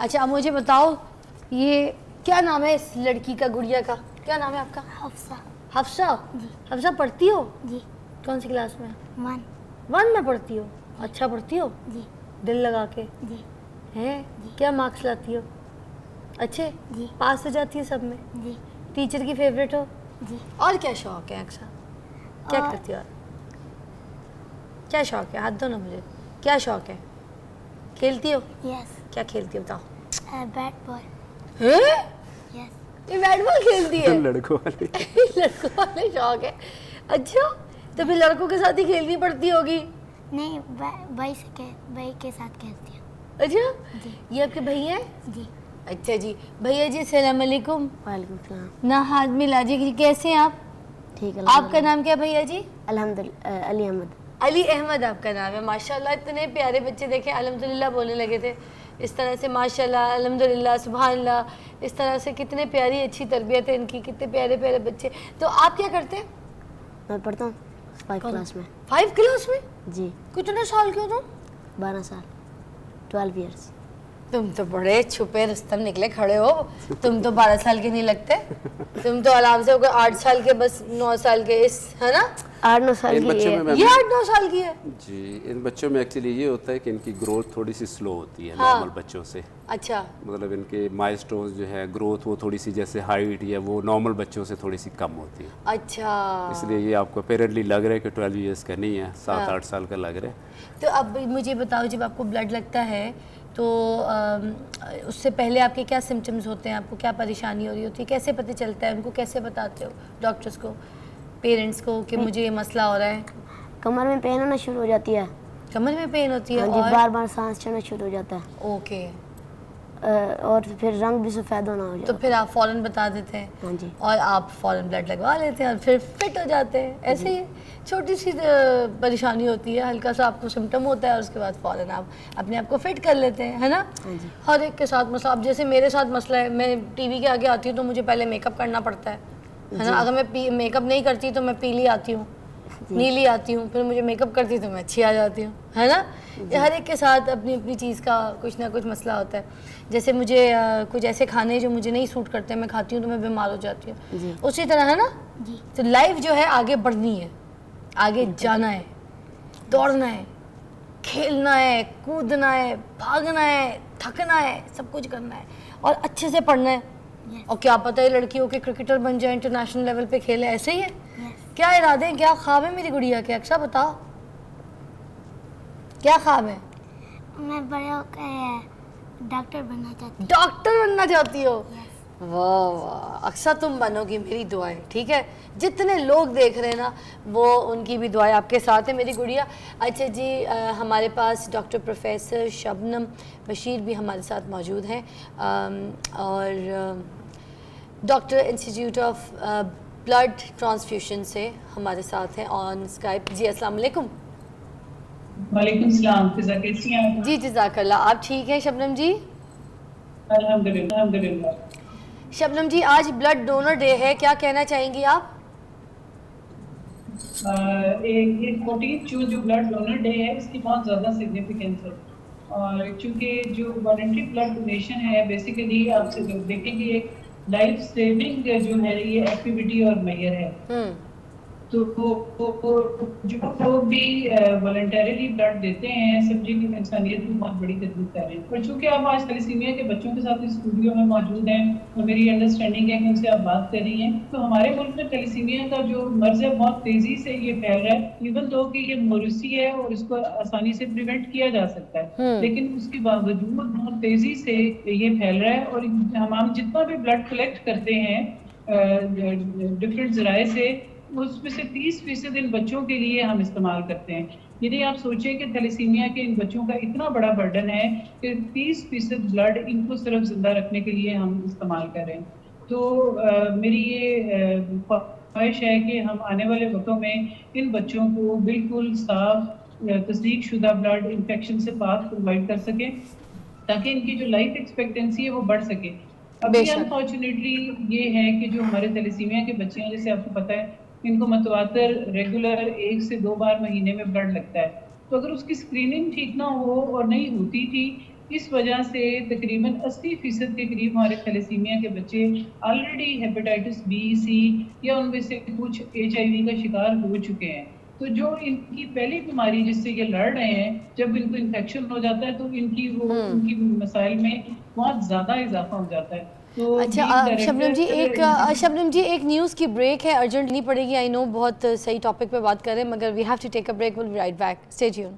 اچھا اب مجھے بتاؤ یہ کیا نام ہے اس لڑکی کا, گڑیا کا کیا نام ہے آپ کا؟ حفصہ. حفصہ. حفصہ پڑھتی ہو؟ جی. کون سی کلاس میں؟ 1. 1 میں پڑھتی ہو؟ اچھا پڑھتی ہو جی. دل لگا کے؟ جی. ہیں کیا مارکس لاتی ہو؟ اچھے جی. پاس ہو جاتی ہے سب میں؟ جی. ٹیچر کی فیوریٹ ہو؟ جی. اور کیا شوق ہے اکثر, کیا اور- کرتی ہو آپ؟ کیا شوق ہے, ہاتھ دو نا مجھے, کیا شوق ہے؟ کھیلتی ہو؟ یس. کیا کھیلتی ہو بتاؤ؟ Bat ball. ہیں؟ یس. یہ بیٹ بال کھیلتی ہے؟ لڑکوں والی. لڑکوں والے شوق ہے. اچھا تو پھر لڑکوں کے ساتھ ہی کھیلنی پڑتی ہوگی. نہیں, بھائی کے ساتھ کھیلتی ہوں. اچھا جی. یہ آپ کے بھیا ہیں؟ جی. اچھا جی. بھیا جی السلام علیکم. وعلیکم السلام. نہ ہاتھ ملا جی, کیسے ہیں آپ؟ ٹھیک ہے. آپ کا نام کیا بھیا جی؟ الحمد للہ. علی احمد. علی احمد آپ کا نام ہے. ماشاءاللہ اتنے پیارے بچے دیکھیں الحمدللہ بولنے لگے تھے اس طرح سے, ماشاءاللہ الحمدللہ سبحان اللہ, اس طرح سے کتنے پیاری اچھی تربیت ہے ان کی, کتنے پیارے پیارے بچے. تو آپ کیا کرتے ہیں؟ میں پڑھتا ہوں 5 کلاس میں. 5 کلاس میں؟ جی. کتنے سال کے ہو تم؟ 12 سال. 12 ایئرس. تم تو بڑے چھپے رستم نکلے کھڑے ہو, تم تو 12 سال کے نہیں لگتے, تم تو آرام سے ہو گئے 8 سال کے, بس 9 سال کے اس, ہے نا؟ 8-9 سال ان کی بچوں ہے. میں یہ 8-9 سال کی ہے. جی ان بچوں میں ایکچولی یہ ہوتا ہے کہ ان کی گروتھ تھوڑی سی سلو ہوتی ہے نارمل بچوں سے. اچھا. مطلب ان کے مائلسٹونز جو ہے گروتھ وہ تھوڑی سی جیسے ہائٹ یا وہ نارمل بچوں سے تھوڑی سی کم ہوتی ہے. اچھا اس لیے یہ آپ کو اپیرنٹلی لگ رہا ہے کہ 12 ایئرس کا نہیں ہے, 7-8 سال کا لگ رہا ہے. تو اب مجھے بتاؤ جب آپ کو بلڈ لگتا ہے تو اس سے پہلے آپ کے کیا سمٹمز ہوتے ہیں, آپ کو کیا پریشانی ہو رہی ہوتی ہے, کیسے پتہ چلتا ہے, ان کو کیسے بتاتے ہو ڈاکٹرز کو, پیرنٹس کو کہ مجھے یہ مسئلہ ہو رہا ہے؟ کمر میں پین ہونا شروع ہو جاتی ہے. کمر میں پین ہوتی ہے؟ ہاں جی. اور بار بار سانس چڑھنا شروع ہو جاتا ہے. اوکے. اور پھر رنگ بھی سفید ہونا ہو تو جاتا پھر آپ فوراً بتا دیتے ہیں ہے. ہاں جی. اور آپ فوراً بلڈ لگوا لیتے ہیں اور پھر فٹ ہو جاتے ہیں. ایسے ہی چھوٹی سی پریشانی ہوتی ہے, ہلکا سا آپ کو سمٹم ہوتا ہے اور اس کے بعد فوراً آپ اپنے آپ کو فٹ کر لیتے ہیں, ہے نا؟ ہاں جی. ہر ایک کے ساتھ مسئلہ, اب جیسے میرے ساتھ مسئلہ ہے, میں ٹی وی کے آگے آتی ہوں تو مجھے پہلے میک اپ کرنا پڑتا ہے نا. اگر میں میک اپ نہیں کرتی تو میں پیلی آتی ہوں, نیلی آتی ہوں, پھر مجھے میک اپ کرتی تو میں اچھی آ جاتی ہوں, ہے نا؟ یہ ہر ایک کے ساتھ اپنی اپنی چیز کا کچھ نہ کچھ مسئلہ ہوتا ہے. جیسے مجھے کچھ ایسے کھانے جو مجھے نہیں سوٹ کرتے میں کھاتی ہوں تو میں بیمار ہو جاتی ہوں, جی. اسی طرح, ہے نا؟ جی. تو لائف جو ہے آگے بڑھنی ہے, آگے جانا ہے, دوڑنا ہے, کھیلنا ہے, کودنا ہے, بھاگنا ہے, تھکنا ہے, سب کچھ کرنا ہے اور اچھے سے پڑھنا ہے. اور کیا پتہ ہے لڑکیوں کے کرکٹر بن جائے, انٹرنیشنل لیول پہ کھیلے, ایسے ہی ہے. کیا ارادے ہیں, کیا خواب ہے میری گڑیا کے؟ اکشا بتاؤ کیا خواب ہے؟ میں بڑے ہو کے ڈاکٹر بننا چاہتی ہوں. ڈاکٹر بننا چاہتی ہو؟ واہ واہ اکشا تم بنو گی, میری دعائیں, ٹھیک ہے؟ جتنے لوگ دیکھ رہے ہیں نا وہ ان کی بھی دعائیں آپ کے ساتھ ہیں میری گڑیا. اچھا جی, ہمارے پاس ڈاکٹر پروفیسر شبنم بشیر بھی ہمارے ساتھ موجود ہیں اور doctor institute of blood transfusion سے ہمارے ساتھ ہیں آن اسکائپ. جی السلام علیکم. وعلیکم السلام. فضا کیسی ہیں آپ؟ جی جزاک اللہ. آپ ٹھیک ہیں شبنم جی؟ الحمدللہ الحمدللہ. شبنم جی آج بلڈ ڈونر ڈے ہے, کیا کہنا چاہیں گی آپ؟ ایک 14 جون جو بلڈ ڈونر ڈے ہے اس کی بہت زیادہ سگنیفیکینس ہے, اور چونکہ جو والنٹری بلڈ ڈونیشن ہے بیسیکلی آپ سے لوگ دیکھیں گے ایک لائف سیونگ جو ہے یہ ایکٹیویٹی اور میئر ہے. تو جو لوگ بھی والنٹریلی بلڈ دیتے ہیں سمجھیں کہ انسانیت کی بہت بڑی خدمت کر رہے ہیں. اور چونکہ آپ آج تھیلیسیمیا کے بچوں کے ساتھ اسٹوڈیو میں موجود ہیں اور میری انڈرسٹینڈنگ ہے کہ ان سے آپ بات کر رہی ہیں, تو ہمارے ملک میں تھیلیسیمیا کا جو مرض ہے بہت تیزی سے یہ پھیل رہا ہے. ایون دو کہ یہ موروثی ہے اور اس کو آسانی سے پریونٹ کیا جا سکتا ہے, لیکن اس کے باوجود بہت تیزی سے یہ پھیل رہا ہے. اور ہم جتنا بھی بلڈ کلیکٹ کرتے ہیں ڈفرینٹ ذرائع سے, اس میں سے 30% ان بچوں کے لیے ہم استعمال کرتے ہیں. یعنی آپ سوچیں کہ تھیلیسیمیا کے ان بچوں کا اتنا بڑا برڈن ہے کہ 30% بلڈ ان کو صرف زندہ رکھنے کے لیے ہم استعمال کر رہے ہیں. تو میری یہ خواہش ہے کہ ہم آنے والے وقتوں میں ان بچوں کو بالکل صاف تصدیق شدہ بلڈ انفیکشن سے پاک پرووائڈ کر سکیں تاکہ ان کی جو لائف ایکسپیکٹنسی ہے وہ بڑھ سکے. ابھی انفارچونیٹلی یہ ہے کہ جو ہمارے تھیلیسیمیا کے بچے ہیں, جیسے آپ کو پتہ ہے ان کو متواتر ریگولر 1 سے 2 بار مہینے میں بلڈ لگتا ہے. تو اگر اس کی اسکریننگ ٹھیک نہ ہو اور نہیں ہوتی تھی اس وجہ سے تقریباً 80% کے قریب ہمارے تھیلیسیمیا کے بچے آلریڈی ہیپیٹائٹس بی سی یا ان میں سے کچھ HIV کا شکار ہو چکے ہیں. تو جو ان کی پہلی بیماری جس سے یہ لڑ رہے ہیں، جب ان کو انفیکشن ہو جاتا ہے تو ان کی مسائل میں بہت زیادہ اضافہ ہو جاتا ہے. اچھا شبنم جی ایک نیوز کی بریک ہے، ارجنٹ نہیں پڑے گی. آئی نو بہت صحیح ٹاپک پہ بات کر رہے ہیں، مگر we have to take a break. Will be right back. Stay tune.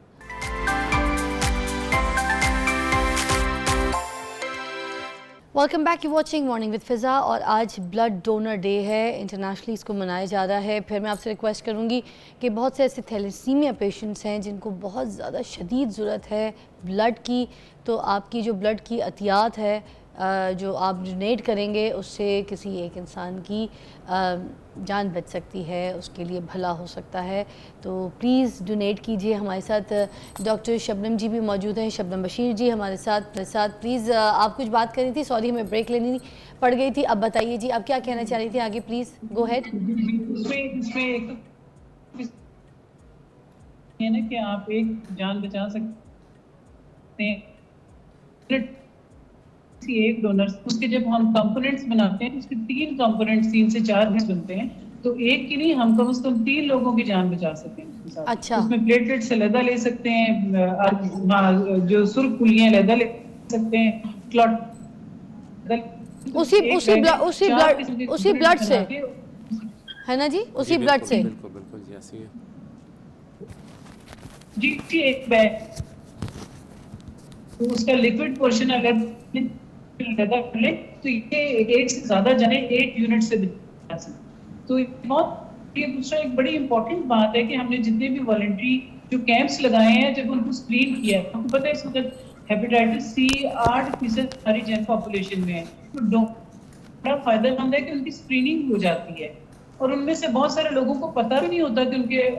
Welcome back. You watching morning with Faza. اور آج بلڈ ڈونر ڈے ہے، انٹرنیشنلی اس کو منایا جا رہا ہے. پھر میں آپ سے ریکویسٹ کروں گی کہ بہت سے ایسے تھیلیسیمیا پیشنٹس ہیں جن کو بہت زیادہ شدید ضرورت ہے بلڈ کی، تو آپ کی جو بلڈ کی عطیات ہے جو آپ ڈونیٹ کریں گے، اس سے کسی ایک انسان کی جان بچ سکتی ہے، اس کے لیے بھلا ہو سکتا ہے. تو پلیز ڈونیٹ کیجئے. ہمارے ساتھ ڈاکٹر شبنم جی بھی موجود ہیں، شبنم بشیر جی ہمارے ساتھ. پلیز آپ کچھ بات کرنی تھی، سوری ہمیں بریک لینی پڑ گئی تھی. اب بتائیے جی آپ کیا کہنا چاہ رہی تھی آگے، پلیز گو ہیڈ. اس میں یہ نا کہ آپ ایک جان بچا سکتے ہیں ایک ڈونر. اس کے جب ہم کمپوننٹس بناتے ہیں اس کے 3 کمپوننٹس 3 سے 4 حصے بنتے ہیں، تو ایک کی نہیں ہم کم از کم 3 لوگوں کی جان بچا سکتے ہیں. اچھا. اس میں پلیٹلیٹ سے علیحدہ لے سکتے ہیں، جو سرخ پلیاں علیحدہ لے سکتے ہیں، کلوٹ اسی بلڈ سے ہے نا جی، اسی بلڈ سے. بالکل جی ایسی ہے جی. ایک بیگ اس کا لیکوڈ پورشن اگر لگا کر لیں تو یہ ایک سے زیادہ جانے 8 یونٹ سے بچا سکتے. تو یہ دوسرا ایک بڑی امپورٹنٹ بات ہے کہ ہم نے جتنے بھی والنٹری جو کیمپس لگائے ہیں، جب ان کو اسکرین کیا ہے، آپ کو پتہ ہے اس وقت ہیپیٹائٹس سی 8% ہماری جن پاپولیشن میں ہے. تو بڑا فائدہ مند ہے کہ ان کی اسکریننگ ہو جاتی ہے، اور ان میں سے بہت سارے لوگوں کو پتہ بھی نہیں ہوتا کہ ان کے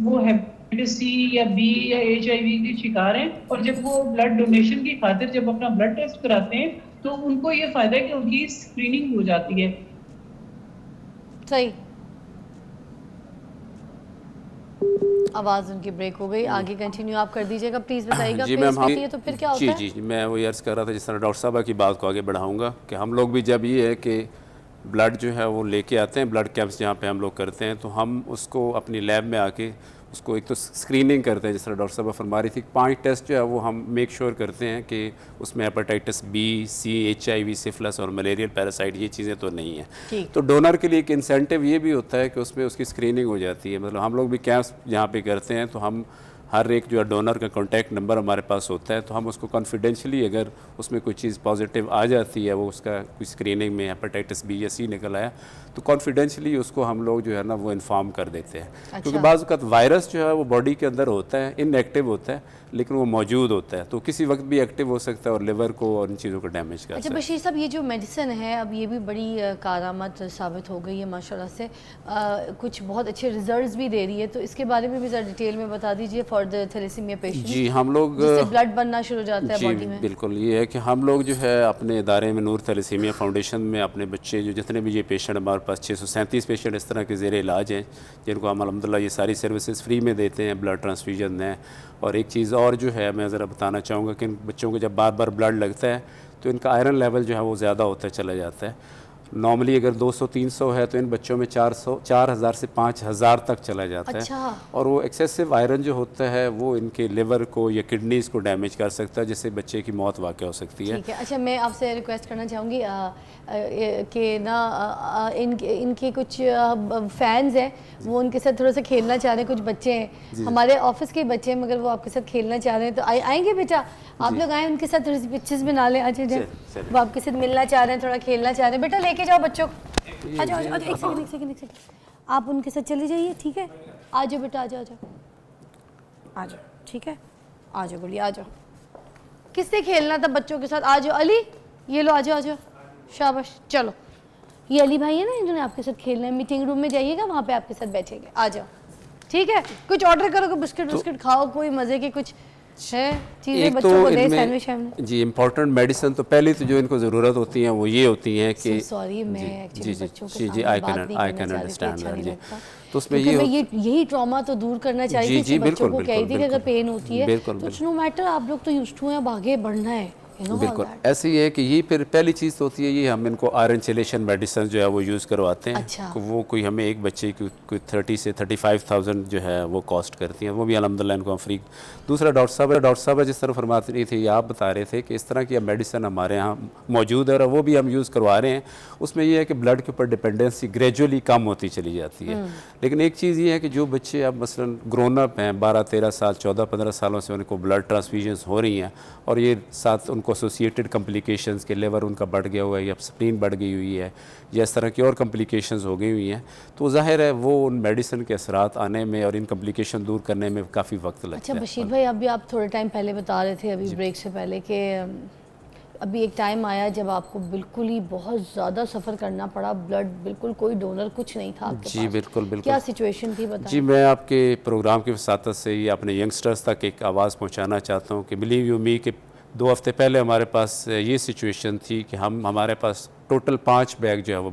وہ ہیپیٹائٹس سی یا بی یا HIV کے شکار ہیں. اور جب وہ بلڈ ڈونیشن کی خاطر جب اپنا بلڈ ٹیسٹ کراتے ہیں تو ان کو یہ فائدہ ہے کہ ان کی اسکریننگ ہو جاتی ہے. صحیح. آواز ان کی بریک ہو گئی. آگے کنٹینیو آپ کر دیجیے گا پلیز. بتائیے گا تو پھر کیا ہوتا ہے. جی میں وہ عرض کر رہا تھا، جس طرح ڈاکٹر صاحبہ کی بات کو آگے بڑھاؤں گا کہ ہم لوگ بھی جب یہ ہے کہ بلڈ جو ہے وہ لے کے آتے ہیں بلڈ کیمپس جہاں پہ ہم لوگ کرتے ہیں، تو ہم اس کو اپنی لیب میں آ کے اس کو ایک تو اسکریننگ کرتے ہیں، جس طرح ڈاکٹر صاحبہ فرما رہی تھی. 5 ٹیسٹ جو ہے وہ ہم میک شیور کرتے ہیں کہ اس میں ہیپاٹائٹس بی سی HIV سفلس اور ملیریل پیراسائٹ یہ چیزیں تو نہیں ہیں. تو ڈونر کے لیے ایک انسینٹیو یہ بھی ہوتا ہے کہ اس میں اس کی اسکریننگ ہو جاتی ہے. مطلب ہم لوگ بھی کیمپس جہاں پہ کرتے ہیں تو ہم ہر ایک جو ہے ڈونر کا کانٹیکٹ نمبر ہمارے پاس ہوتا ہے، تو ہم اس کو کانفیڈینشلی اگر اس میں کوئی چیز پازیٹیو آ جاتی ہے، وہ اس کا کوئی اسکریننگ میں ہیپاٹائٹس بی یا سی نکل آیا، تو کانفیڈینشلی اس کو ہم لوگ جو ہے نا وہ انفارم کر دیتے ہیں. کیونکہ بعض اوقات وائرس جو ہے وہ باڈی کے اندر ہوتا ہے، ان ایکٹیو ہوتا ہے لیکن وہ موجود ہوتا ہے، تو کسی وقت بھی ایکٹیو ہو سکتا ہے اور لیور کو اور ان چیزوں کو ڈیمیج کر سکتا ہے. اچھا بشیر صاحب، یہ جو میڈیسن ہے اب یہ بھی بڑی کارآمد ثابت ہو گئی ہے ماشاءاللہ سے، کچھ بہت اچھے ریزلٹس بھی دے رہی ہے، تو اس کے بارے میں بھی ذرا ڈیٹیل میں بتا دیجیے فار دا تھیلیسیمیا پیشنٹ. جی ہم لوگ جس سے بلڈ بننا شروع ہو جاتا ہے باڈی میں. بالکل یہ ہے کہ ہم لوگ جو ہے اپنے ادارے میں نور تھیلیسیمیا فاؤنڈیشن میں اپنے بچے جو جتنے بھی یہ پیشنٹ ہمارے پاس 637 پیشنٹ اس طرح کے زیر علاج ہیں، جن کو ہم الحمدللہ یہ ساری سروسز فری میں دیتے ہیں، بلڈ ٹرانسفیوژن ہیں. اور ایک چیز اور جو ہے میں ذرا بتانا چاہوں گا کہ ان بچوں کو جب بار بار بلڈ لگتا ہے تو ان کا آئرن لیول جو ہے وہ زیادہ ہوتا چلا جاتا ہے. نارملی اگر 200-300 ہے تو ان بچوں میں 4,000 سے 5,000 تک چلا جاتا ہے. اور وہ ایکسیسو آئرن جو ہوتا ہے وہ ان کے لیور کو یا کڈنیز کو ڈیمیج کر سکتا ہے، جس سے بچے کی موت واقع ہو سکتی ہے. ٹھیک ہے. اچھا میں آپ سے ریکویسٹ کرنا چاہوں گی کہ نا ان کے کچھ فینز ہیں، وہ ان کے ساتھ تھوڑا سا کھیلنا چاہ رہے ہیں. کچھ بچے ہیں ہمارے آفس کے بچے ہیں مگر وہ آپ کے ساتھ کھیلنا چاہ رہے ہیں، تو آئیں گے بیٹا آپ لوگ آئیں، ان کے ساتھ تھوڑی سی پکچرز بنا لیں. اچھا وہ آپ کے ساتھ ملنا چاہ رہے ہیں، تھوڑا کھیلنا چاہ رہے ہیں. بیٹا لے کے جاؤ بچوں کو. آ جاؤ ایک سیکنڈ آپ ان کے ساتھ چلے جائیے. ٹھیک ہے آ جاؤ بیٹا، آ جاؤ آ جاؤ. ٹھیک ہے آ جاؤ بولیے، آ جاؤ. کس سے کھیلنا تھا بچوں کے ساتھ؟ آ جاؤ علی، یہ لو آ جاؤ. شاباش. چلو یہ علی بھائی ہے نا انہوں نے آپ کے ساتھ کھیلنا ہے. میٹنگ روم میں جائیے گا، وہاں پہ آپ کے ساتھ بیٹھیں گے. آ جاؤ. ٹھیک ہے کچھ آرڈر کرو، کوئی بسکٹ کھاؤ، کوئی مزے کے کچھ ہے چیزیں ایک بچوں تو کو دے ان سینڈوچ میں جی امپورٹنٹ میڈیسن تو پہلی تو جو ان کو ضرورت ہوتی ہیں وہ یہ ہوتی ہیں کہ سوری میں ایکچولی بچوں کے جی سامنے آئی بات نہیں کین کرنا چاہتی تھی، انڈرسٹینڈ اچھا نہیں جی لگتا، تو اس میں کیونکہ یہ میں یہی ٹراما تو دور کرنا چاہتی جی تھی جی کہ بچوں کو بالکل کہی تھی کہ اگر بالکل پین ہوتی ہے بالکل تو نو میٹر آپ لوگ تو یوزڈ ٹو ہیں، اب آگے بڑھنا ہے، بالکل ایسے ہی ہے کہ یہ پھر پہلی چیز تو ہوتی ہے یہ ہم ان کو آئرن چیلیشن میڈیسن جو ہے وہ یوز کرواتے ہیں، اچھا وہ کوئی ہمیں ایک بچے کی کوئی 30 سے 35,000 جو ہے وہ کاسٹ کرتی ہیں، وہ بھی الحمدللہ ان کو ہم فری. دوسرا ڈاکٹر صاحب جس طرح فرماتی رہی تھی، آپ بتا رہے تھے کہ اس طرح کی اب میڈیسن ہمارے ہاں موجود ہے اور وہ بھی ہم یوز کروا رہے ہیں. اس میں یہ ہے کہ بلڈ کے اوپر ڈپینڈنسی گریجولی کم ہوتی چلی جاتی ہے، لیکن ایک چیز یہ ہے کہ جو بچے اب مثلاً گرون اپ ہیں 12-13 سال 14-15 سالوں سے ان کو بلڈ ٹرانسفیوژنس ہو رہی ہیں اور یہ ساتھ ان کو ایسوسیٹڈ کمپلیکیشنز کے لیور ان کا بڑھ گیا ہوا ہے یا سپلین بڑھ گئی ہوئی ہے یا اس طرح کی اور کمپلیکیشنز ہو گئی ہوئی ہیں، تو ظاہر ہے وہ ان میڈیسن کے اثرات آنے میں اور ان کمپلیکیشن دور کرنے میں کافی وقت لگتا اچھا ہے. بشیر بھائی، ابھی آپ تھوڑے ٹائم پہلے بتا رہے تھے ابھی بریک سے پہلے کہ ابھی ایک ٹائم آیا جب آپ کو بالکل ہی بہت زیادہ سفر کرنا پڑا، بلڈ بالکل کوئی ڈونر کچھ نہیں تھا آپ کے جی پاس، بالکل کیا سچویشن تھی بتائیں؟ جی میں آپ کے پروگرام کی وساطت سے یہ اپنے ینگسٹرز تک ایک آواز پہنچانا چاہتا ہوں کہ بلیو یو می کہ 2 ہفتے پہلے ہمارے پاس یہ سچویشن تھی کہ ہمارے پاس ٹوٹل 5 بیگ جو ہے وہ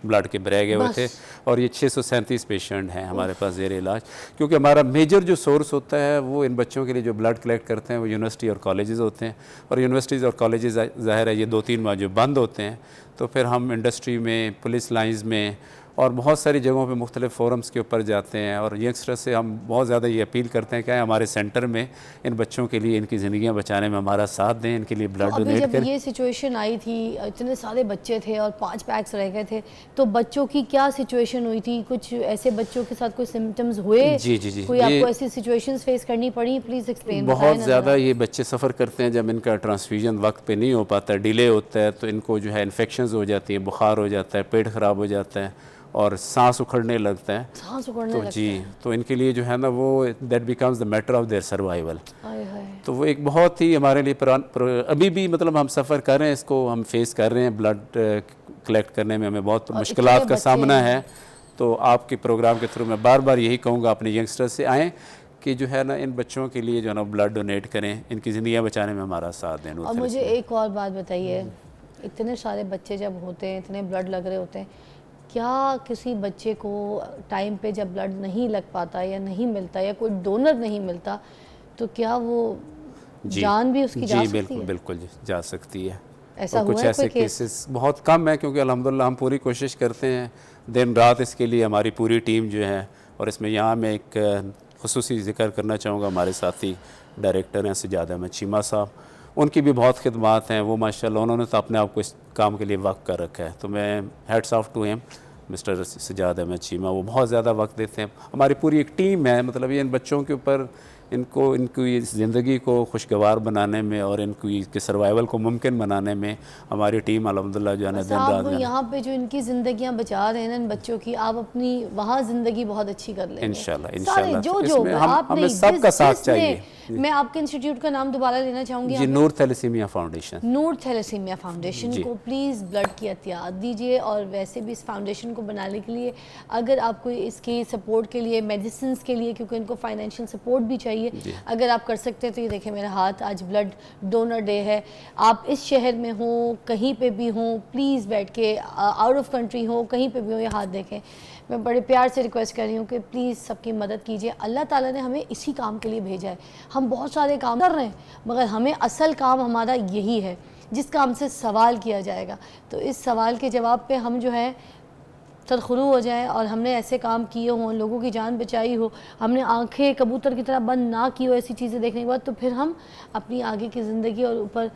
بلڈ کے رہ گئے ہوئے تھے اور یہ 637 پیشنٹ ہیں ہمارے پاس زیر علاج، کیونکہ ہمارا میجر جو سورس ہوتا ہے وہ ان بچوں کے لیے جو بلڈ کلیکٹ کرتے ہیں وہ یونیورسٹی اور کالجز ہوتے ہیں، اور یونیورسٹیز اور کالجز ظاہر ہے یہ 2-3 ماہ جو بند ہوتے ہیں، تو پھر ہم انڈسٹری میں، پولیس لائنز میں اور بہت ساری جگہوں پہ مختلف فورمز کے اوپر جاتے ہیں اور ینگسٹر سے ہم بہت زیادہ یہ اپیل کرتے ہیں کہ ہمارے سینٹر میں ان بچوں کے لیے ان کی زندگیاں بچانے میں ہمارا ساتھ دیں، ان کے لیے بلڈ ڈونیٹ جب کریں. یہ سچویشن آئی تھی، اتنے سارے بچے تھے اور 5 پیکس رہ گئے تھے، تو بچوں کی کیا سچویشن ہوئی تھی؟ کچھ ایسے بچوں کے ساتھ کوئی سمٹمز ہوئے؟ جی کوئی آپ کو ایسی سچویشنز فیس کرنی پڑی؟ Please explain. بہت زیادہ یہ بچے سفر کرتے ہیں، جب ان کا ٹرانسفیوژن وقت پہ نہیں ہو پاتا، ڈیلے ہوتا ہے، تو ان کو جو ہے انفیکشنز ہو جاتی ہیں، بخار ہو جاتا ہے، پیٹ خراب ہو جاتا ہے اور سانس اکھڑنے لگتا ہے. تو جی تو ان کے لیے جو ہے نا وہ that becomes the matter of their survival. تو وہ ایک بہت ہی ہمارے لیے ابھی بھی مطلب ہم سفر کر رہے ہیں، اس کو ہم فیس کر رہے ہیں، بلڈ کلیکٹ کرنے میں ہمیں بہت مشکلات کا سامنا ہے. تو آپ کے پروگرام کے تھرو میں بار بار یہی کہوں گا اپنے ینگسٹر سے آئیں کہ جو ہے نا ان بچوں کے لیے جو ہے نا بلڈ ڈونیٹ کریں، ان کی زندگیاں بچانے میں ہمارا ساتھ دیں. اور مجھے ایک اور بات بتائیے، اتنے سارے بچے جب ہوتے ہیں، اتنے بلڈ لگ رہے ہوتے ہیں، کیا کسی بچے کو ٹائم پہ جب بلڈ نہیں لگ پاتا یا نہیں ملتا یا کوئی ڈونر نہیں ملتا تو کیا وہ جان بھی اس کی جا سکتی ہے؟ جی بالکل جا سکتی ہے. ایسا اور کچھ ایسے کیسز بہت کم ہیں، کیونکہ الحمدللہ ہم پوری کوشش کرتے ہیں دن رات اس کے لیے، ہماری پوری ٹیم جو ہے. اور اس میں یہاں میں ایک خصوصی ذکر کرنا چاہوں گا، ہمارے ساتھی ڈائریکٹر ہیں سجاد احمد چیمہ صاحب، ان کی بھی بہت خدمات ہیں. وہ ماشاءاللہ انہوں نے تو اپنے آپ کو اس کام کے لیے وقت کر رکھا ہے. تو میں hats off to him mister Sajjad Ahmed Cheema, وہ بہت زیادہ وقت دیتے ہیں. ہماری پوری ایک ٹیم ہے، مطلب یہ ان بچوں کے اوپر ان کی زندگی کو خوشگوار بنانے میں اور ان کی سروائیول کو ممکن بنانے میں ہماری ٹیم الحمدللہ جو ہے نا دن رات ہے. یہاں پہ جو ان کی زندگیاں بچا رہے ہیں نا ان بچوں کی، آپ اپنی وہاں زندگی بہت اچھی کر لیں گے انشاءاللہ. جو ہمیں سب کا ساتھ چاہیے. میں آپ کے انسٹیٹیوٹ کا نام دوبارہ لینا چاہوں گی. جی نور تھیلیسیمیا فاؤنڈیشن. نور تھیلیسیمیا فاؤنڈیشن کو پلیز بلڈ کی احتیاط دیجیے. اور ویسے بھی اس فاؤنڈیشن کو بنانے کے لیے اگر آپ کو اس کی سپورٹ کے لیے، میڈیسنز کے لیے، کیونکہ ان کو فائنینشیل سپورٹ بھی چاہیے، اگر آپ کر سکتے ہیں تو یہ دیکھیں میرا ہاتھ، آج بلڈ ڈونر ڈے ہے. آپ اس شہر میں ہوں، کہیں پہ بھی ہوں، پلیز بیٹھ کے، آؤٹ آف کنٹری ہوں، کہیں پہ بھی ہوں، یہ ہاتھ دیکھیں. میں بڑے پیار سے ریکویسٹ کر رہی ہوں کہ پلیز سب کی مدد کیجیے. اللہ تعالیٰ نے ہمیں اسی کام کے لیے بھیجا ہے. ہم بہت سارے کام کر رہے ہیں مگر ہمیں اصل کام ہمارا یہی ہے جس کا ہم سے سوال کیا جائے گا. تو اس سوال کے جواب پہ ہم جو ہے سرخرو ہو جائیں اور ہم نے ایسے کام کیے ہوں، لوگوں کی جان بچائی ہو، ہم نے آنکھیں کبوتر کی طرح بند نہ کی ہو ایسی چیزیں دیکھنے کے بعد، تو پھر ہم اپنی آگے کی زندگی اور اوپر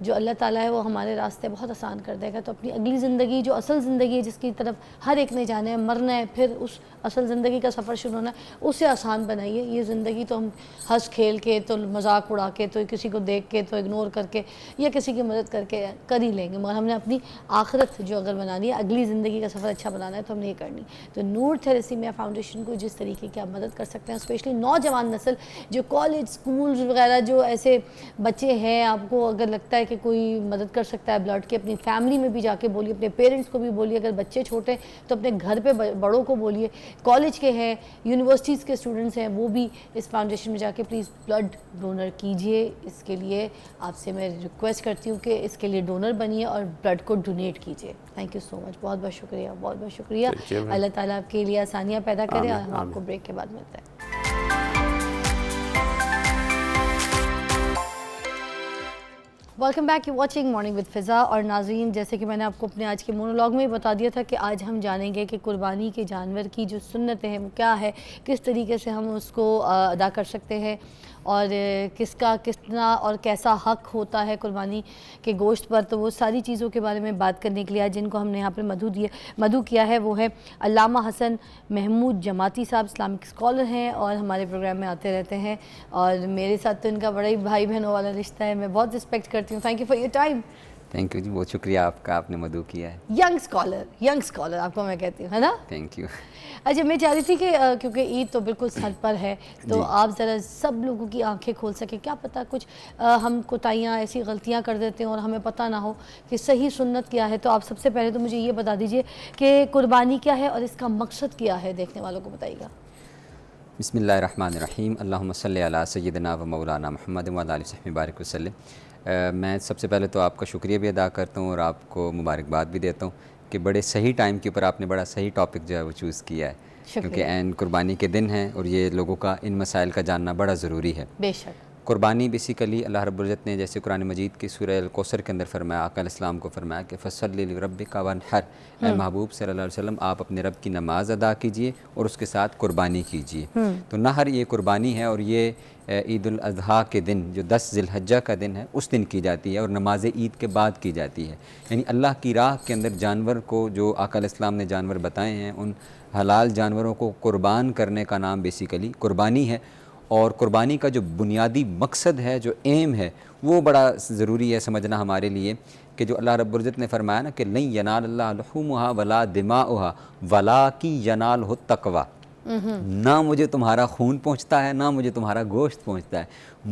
جو اللہ تعالیٰ ہے وہ ہمارے راستے بہت آسان کر دے گا. تو اپنی اگلی زندگی جو اصل زندگی ہے جس کی طرف ہر ایک نے جانا ہے، مرنا ہے، پھر اس اصل زندگی کا سفر شروع ہونا ہے، اسے آسان بنائیے. یہ زندگی تو ہم ہنس کھیل کے، تو مذاق اڑا کے، تو کسی کو دیکھ کے، تو اگنور کر کے یا کسی کی مدد کر کے کر ہی لیں گے، مگر ہم نے اپنی آخرت جو اگر بنانی ہے، اگلی زندگی کا سفر اچھا بنانا ہے تو ہم نے یہ کرنی. تو نور تھیلیسیمیا فاؤنڈیشن کو جس طریقے کی آپ مدد کر سکتے ہیں، اسپیشلی نوجوان نسل جو کالج، اسکولز وغیرہ، جو ایسے بچے ہیں، آپ کو اگر لگتا ہے ہے کہ کوئی مدد کر سکتا ہے بلڈ کی، اپنی فیملی میں بھی جا کے بولیے، اپنے پیرنٹس کو بھی بولیے، اگر بچے چھوٹے تو اپنے گھر پہ بڑوں کو بولیے، کالج کے ہیں، یونیورسٹیز کے اسٹوڈنٹس ہیں، وہ بھی اس فاؤنڈیشن میں جا کے پلیز بلڈ ڈونر کیجئے. اس کے لیے آپ سے میں ریکویسٹ کرتی ہوں کہ اس کے لیے ڈونر بنیے اور بلڈ کو ڈونیٹ کیجئے. تھینک یو سو مچ، بہت بہت شکریہ، بہت بہت شکریہ. اللہ تعالیٰ آپ کے لیے آسانیاں پیدا کرے اور ہم آپ کو بریک کے بعد ملتے ہیں. Welcome back, you watching morning with Faza. اور ناظرین، جیسے کہ میں نے آپ کو اپنے آج کے مونولاگ میں ہی بتا دیا تھا کہ آج ہم جانیں گے کہ قربانی کے جانور کی جو سنتیں ہیں وہ کیا ہے، کس طریقے سے ہم اس کو ادا کر سکتے ہیں، اور کس کا کتنا اور کیسا حق ہوتا ہے قربانی کے گوشت پر. تو وہ ساری چیزوں کے بارے میں بات کرنے کے لیے جن کو ہم نے یہاں پہ مدعو کیا ہے وہ ہے علامہ حسن محمود جماعتی صاحب. اسلامک اسکالر ہیں اور ہمارے پروگرام میں آتے رہتے ہیں، اور میرے ساتھ تو ان کا بڑا ہی بھائی بہنوں والا رشتہ ہے. میں بہت رسپیکٹ کرتی ہوں. Thank you for your time. Thank you جی، بہت شکریہ آپ کا، آپ نے مدعو کیا ہے. ینگ اسکالر آپ کو میں کہتی ہوں، ہے نا؟ Thank you. اچھا، میں چاہ رہی تھی کہ کیونکہ عید تو بالکل سر پر ہے، تو آپ ذرا سب لوگوں کی آنکھیں کھول سکیں. کیا پتہ کچھ ہم کوتاہیاں ایسی غلطیاں کر دیتے ہیں اور ہمیں پتہ نہ ہو کہ صحیح سنت کیا ہے. تو آپ سب سے پہلے تو مجھے یہ بتا دیجئے کہ قربانی کیا ہے اور اس کا مقصد کیا ہے، دیکھنے والوں کو بتائیے گا. بسم اللہ الرحمن الرحیم. اللہم صلی علی سیدنا و مولانا محمد و علی صحبہ بارک وسلم. میں سب سے پہلے تو آپ کا شکریہ بھی ادا کرتا ہوں اور آپ کو مبارکباد بھی دیتا ہوں کہ بڑے صحیح ٹائم کے اوپر آپ نے بڑا صحیح ٹاپک جو ہے وہ چوز کیا ہے، کیونکہ عین قربانی کے دن ہیں اور یہ لوگوں کا ان مسائل کا جاننا بڑا ضروری ہے. بے شک. قربانی بیسیکلی اللہ رب العزت نے جیسے قرآن مجید کی سورہ الکوثر کے اندر فرمایا، آقا علیہ السلام کو فرمایا کہ فصلی لربک وانحر، اے محبوب صلی اللہ علیہ وسلم آپ اپنے رب کی نماز ادا کیجئے اور اس کے ساتھ قربانی کیجئے. تو نحر یہ قربانی ہے اور یہ عید الاضحیٰ کے دن جو 10 ذی الحجہ کا دن ہے اس دن کی جاتی ہے اور نماز عید کے بعد کی جاتی ہے. یعنی اللہ کی راہ کے اندر جانور کو جو آقا علیہ السلام نے جانور بتائے ہیں ان حلال جانوروں کو قربان کرنے کا نام بیسیکلی قربانی ہے. اور قربانی کا جو بنیادی مقصد ہے، جو ایم ہے، وہ بڑا ضروری ہے سمجھنا ہمارے لیے کہ جو اللہ رب العزت نے فرمایا نا کہ لن ینال اللہ لحومها ولا دماؤها ولکن ینالہ التقوی. نہ مجھے تمہارا خون پہنچتا ہے، نہ مجھے تمہارا گوشت پہنچتا ہے،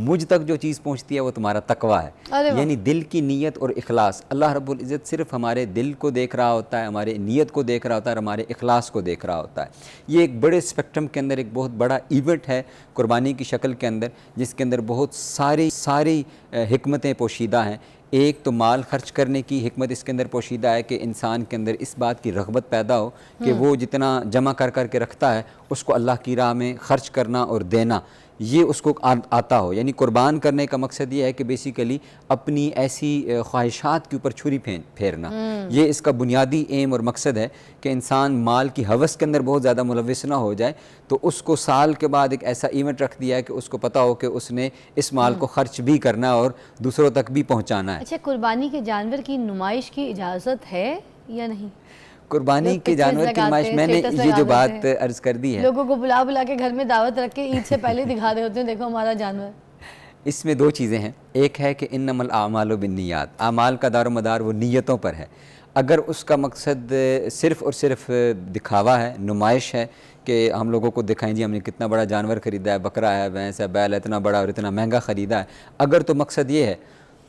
مجھ تک جو چیز پہنچتی ہے وہ تمہارا تقوی ہے. یعنی دل کی نیت اور اخلاص. اللہ رب العزت صرف ہمارے دل کو دیکھ رہا ہوتا ہے، ہمارے نیت کو دیکھ رہا ہوتا ہے اور ہمارے اخلاص کو دیکھ رہا ہوتا ہے. یہ ایک بڑے اسپیکٹرم کے اندر ایک بہت بڑا ایونٹ ہے قربانی کی شکل کے اندر، جس کے اندر بہت ساری حکمتیں پوشیدہ ہیں. ایک تو مال خرچ کرنے کی حکمت اس کے اندر پوشیدہ ہے کہ انسان کے اندر اس بات کی رغبت پیدا ہو کہ وہ جتنا جمع کر کے رکھتا ہے اس کو اللہ کی راہ میں خرچ کرنا اور دینا یہ اس کو آتا ہو. یعنی قربان کرنے کا مقصد یہ ہے کہ بیسیکلی اپنی ایسی خواہشات کے اوپر چھری پھیرنا. یہ اس کا بنیادی ایم اور مقصد ہے کہ انسان مال کی ہوس کے اندر بہت زیادہ ملوث نہ ہو جائے. تو اس کو سال کے بعد ایک ایسا ایونٹ رکھ دیا ہے کہ اس کو پتہ ہو کہ اس نے اس مال کو خرچ بھی کرنا اور دوسروں تک بھی پہنچانا ہے. اچھا، قربانی کے جانور کی نمائش کی اجازت ہے یا نہیں؟ قربانی کے جانور کی نمائش میں نے یہ جو بات عرض کر دی ہے، لوگوں کو بلا کے گھر میں دعوت رکھ کے عید سے پہلے دکھا رہے ہوتے ہیں دیکھو ہمارا جانور. اس میں 2 چیزیں ہیں. ایک ہے کہ انما الاعمال بالنیات، اعمال کا دار و مدار وہ نیتوں پر ہے. اگر اس کا مقصد صرف اور صرف دکھاوا ہے، نمائش ہے کہ ہم لوگوں کو دکھائیں جی ہم نے کتنا بڑا جانور خریدا ہے، بکرا ہے، بھینس ہے، بیل، اتنا بڑا اور اتنا مہنگا خریدا ہے، اگر تو مقصد یہ ہے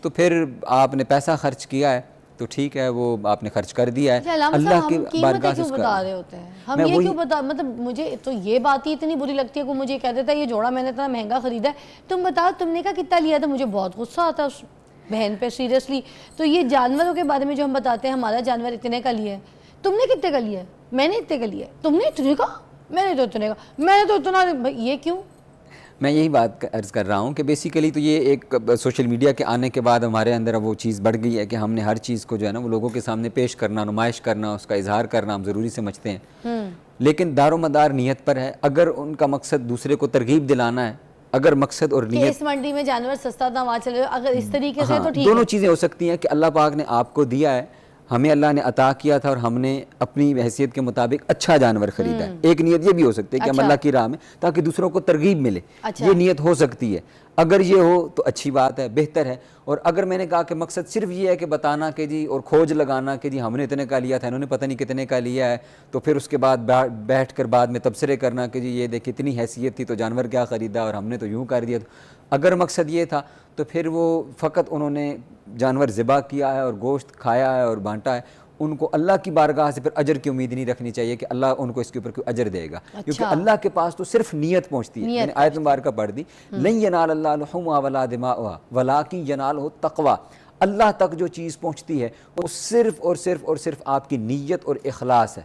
تو پھر آپ نے پیسہ خرچ کیا ہے تو ٹھیک ہے، وہ آپ نے خرچ کر دیا ہے. اللہ کی بارگاہ سے کیوں بتا رہے ہوتے ہیں ہم یہ کیوں مطلب مجھے تو یہ بات ہی اتنی بری لگتی ہے کہ مجھے کہہ دیتا ہے یہ جوڑا میں نے اتنا مہنگا خریدا ہے، تم بتاؤ تم نے کہا کتنا لیا تھا. مجھے بہت غصہ آتا ہے اس بہن پہ سیریسلی. تو یہ جانوروں کے بارے میں جو ہم بتاتے ہیں ہمارا جانور اتنے کا لیا ہے، تم نے کتنے کا لیا ہے، میں نے اتنے کا لیا ہے، تم نے اتنے کا، میں نے تو اتنے کا، میں نے تو اتنا. یہ کیوں؟ میں یہی بات عرض کر رہا ہوں کہ بیسیکلی تو یہ ایک سوشل میڈیا کے آنے کے بعد ہمارے اندر وہ چیز بڑھ گئی ہے کہ ہم نے ہر چیز کو جو ہے نا وہ لوگوں کے سامنے پیش کرنا، نمائش کرنا، اس کا اظہار کرنا ہم ضروری سمجھتے ہیں. لیکن دار و مدار نیت پر ہے. اگر ان کا مقصد دوسرے کو ترغیب دلانا ہے، اگر مقصد اور نیت اس منڈی میں جانور سستا تھا وہاں چلے، اگر اس طریقے سے تو ٹھیک ہے. دونوں چیزیں ہو سکتی ہیں کہ اللہ پاک نے آپ کو دیا ہے، ہمیں اللہ نے عطا کیا تھا اور ہم نے اپنی حیثیت کے مطابق اچھا جانور خریدا ہے. ایک نیت یہ بھی ہو سکتی ہے کہ ہم اللہ کی راہ میں تاکہ دوسروں کو ترغیب ملے، یہ نیت ہو سکتی ہے. اگر یہ ہو تو اچھی بات ہے، بہتر ہے. اور اگر میں نے کہا کہ مقصد صرف یہ ہے کہ بتانا کہ جی اور کھوج لگانا کہ جی ہم نے اتنے کا لیا تھا، انہوں نے پتہ نہیں کتنے کا لیا ہے، تو پھر اس کے بعد بیٹھ کر بعد میں تبصرے کرنا کہ جی یہ دیکھ اتنی حیثیت تھی تو جانور کیا خریدا اور ہم نے تو یوں کر دیا. اگر مقصد یہ تھا تو پھر وہ فقط انہوں نے جانور ذبح کیا ہے اور گوشت کھایا ہے اور بانٹا ہے، ان کو اللہ کی بارگاہ سے پھر اجر کی امید نہیں رکھنی چاہیے کہ اللہ ان کو اس کے اوپر کوئی اجر دے گا، کیونکہ اللہ کے پاس تو صرف نیت پہنچتی ہے. یعنی آیت مبارکہ پڑھ دی، لن ینال اللہ لحومہا ولا دماؤہا ولکن ینالہ التقوی، اللہ تک جو چیز پہنچتی ہے وہ صرف اور صرف اور صرف آپ کی نیت اور اخلاص ہے.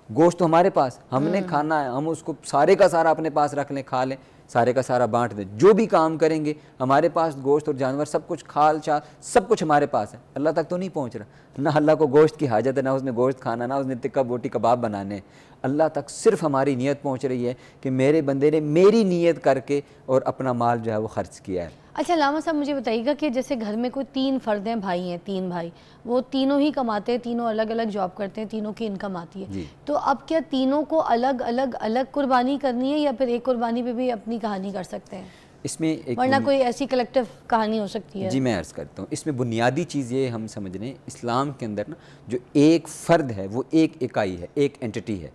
گوشت تو ہمارے پاس، ہم نے کھانا ہے، ہم اس کو سارے کا سارا اپنے پاس رکھ لیں، کھا لیں، سارے کا سارا بانٹ دیں، جو بھی کام کریں گے ہمارے پاس گوشت اور جانور سب کچھ، کھال چال سب کچھ ہمارے پاس ہے، اللہ تک تو نہیں پہنچ رہا. نہ اللہ کو گوشت کی حاجت ہے، نہ اس نے گوشت کھانا، نہ اس نے ٹکا بوٹی کباب بنانے. اللہ تک صرف ہماری نیت پہنچ رہی ہے کہ میرے بندے نے میری نیت کر کے اور اپنا مال جو ہے وہ خرچ کیا ہے. اچھا علامہ صاحب مجھے بتائیے گا کہ جیسے گھر میں کوئی 3 فرد ہیں، بھائی ہیں، 3 بھائی، وہ تینوں ہی کماتے ہیں، تینوں الگ الگ جاب کرتے ہیں، تینوں کی انکم آتی ہے، تو اب کیا تینوں کو الگ الگ قربانی کرنی ہے یا پھر ایک قربانی پہ بھی اپنی کہانی کر سکتے ہیں؟ اس میں ایک ورنہ کوئی ایسی کلیکٹیو کہانی ہو سکتی ہے؟ جی میں عرض کرتا ہوں، اس میں بنیادی چیز یہ ہم سمجھ لیں، اسلام کے اندر نا جو ایک فرد ہے وہ ایک اکائی ہے، ایک اینٹی ہے.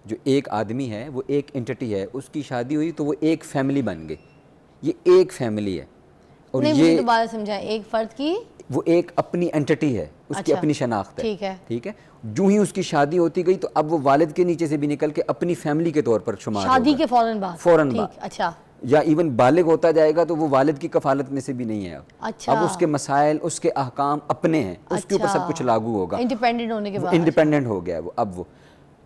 جو ایک آدمی ہے وہ ایک اینٹی ہے، اس کی شادی ہوئی تو وہ ایک فیملی بن گئی، یہ ایک فیملی ہے. اور نہیں مجھے یہ دوبارہ سمجھائیں، ایک فرد کی وہ ایک اپنی اینٹی ہے، اس کی اپنی شناخت ہے، ٹھیک ہے. جو ہی اس کی شادی ہوتی گئی تو اب وہ والد کے نیچے سے بھی نکل کے اپنی فیملی کے طور پر شمار ہوگا، شادی کے فوراً بعد. اچھا. یا ایون بالغ ہوتا جائے گا تو وہ والد کی کفالت میں سے بھی نہیں ہے اب اس کے مسائل، اس کے احکام اپنے ہیں، اس کے اوپر سب کچھ لاگو ہوگا، انڈیپینڈنٹ ہونے کے بعد انڈیپینڈنٹ ہو گیا وہ اب وہ.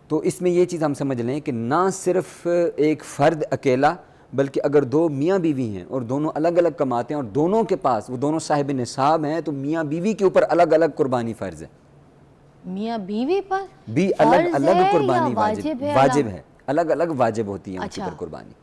تو اس میں یہ چیز ہم سمجھ لیں کہ نہ صرف ایک فرد اکیلا، بلکہ اگر 2 میاں بیوی ہیں اور دونوں الگ الگ کماتے ہیں اور دونوں کے پاس وہ دونوں صاحب نصاب ہیں تو میاں بیوی کے اوپر الگ الگ قربانی فرض ہے. میاں بیوی پر بھی الگ الگ قربانی واجب ہے، الگ الگ واجب ہوتی ہے ان کے اوپر قربانی.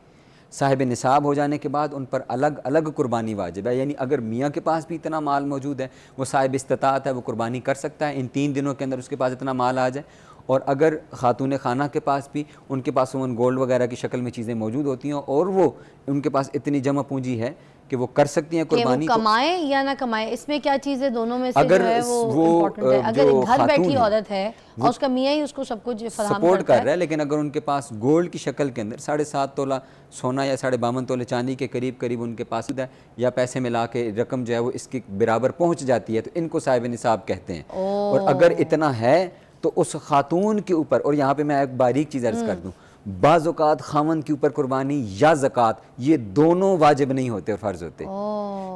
صاحب نصاب ہو جانے کے بعد ان پر الگ الگ قربانی واجب ہے. یعنی اگر میاں کے پاس بھی اتنا مال موجود ہے، وہ صاحب استطاعت ہے، وہ قربانی کر سکتا ہے ان 3 دنوں کے اندر اس کے پاس اتنا مال آ جائے. اور اگر خاتون خانہ کے پاس بھی، ان کے پاس عموماً گولڈ وغیرہ کی شکل میں چیزیں موجود ہوتی ہیں اور وہ ان کے پاس اتنی جمع پونجی ہے کہ وہ کر سکتی ہیں قربانی. کہ وہ کمائیں یا نہ کمائیں، اس میں کیا چیز ہے؟ دونوں میں سے جو ہے وہ امپورٹنٹ ہے. اگر گھر بیٹھی عورت ہے اور اس کا میاں ہی اس کو سب کچھ فراہم سپورٹ کر رہا ہے، لیکن اگر ان کے پاس گولڈ کی شکل کے اندر 7.5 تولہ سونا یا 52 تولے چاندی کے قریب ان کے پاس ہے، یا پیسے ملا کے رقم جو ہے وہ اس کی برابر پہنچ جاتی ہے تو ان کو صاحب نصاب کہتے ہیں. اور اگر اتنا ہے تو اس خاتون کے اوپر، اور یہاں پہ میں ایک باریک چیز عرض کر دوں، بعض اوقات خاوند کے اوپر قربانی یا زکوٰۃ یہ دونوں واجب نہیں ہوتے اور فرض ہوتے،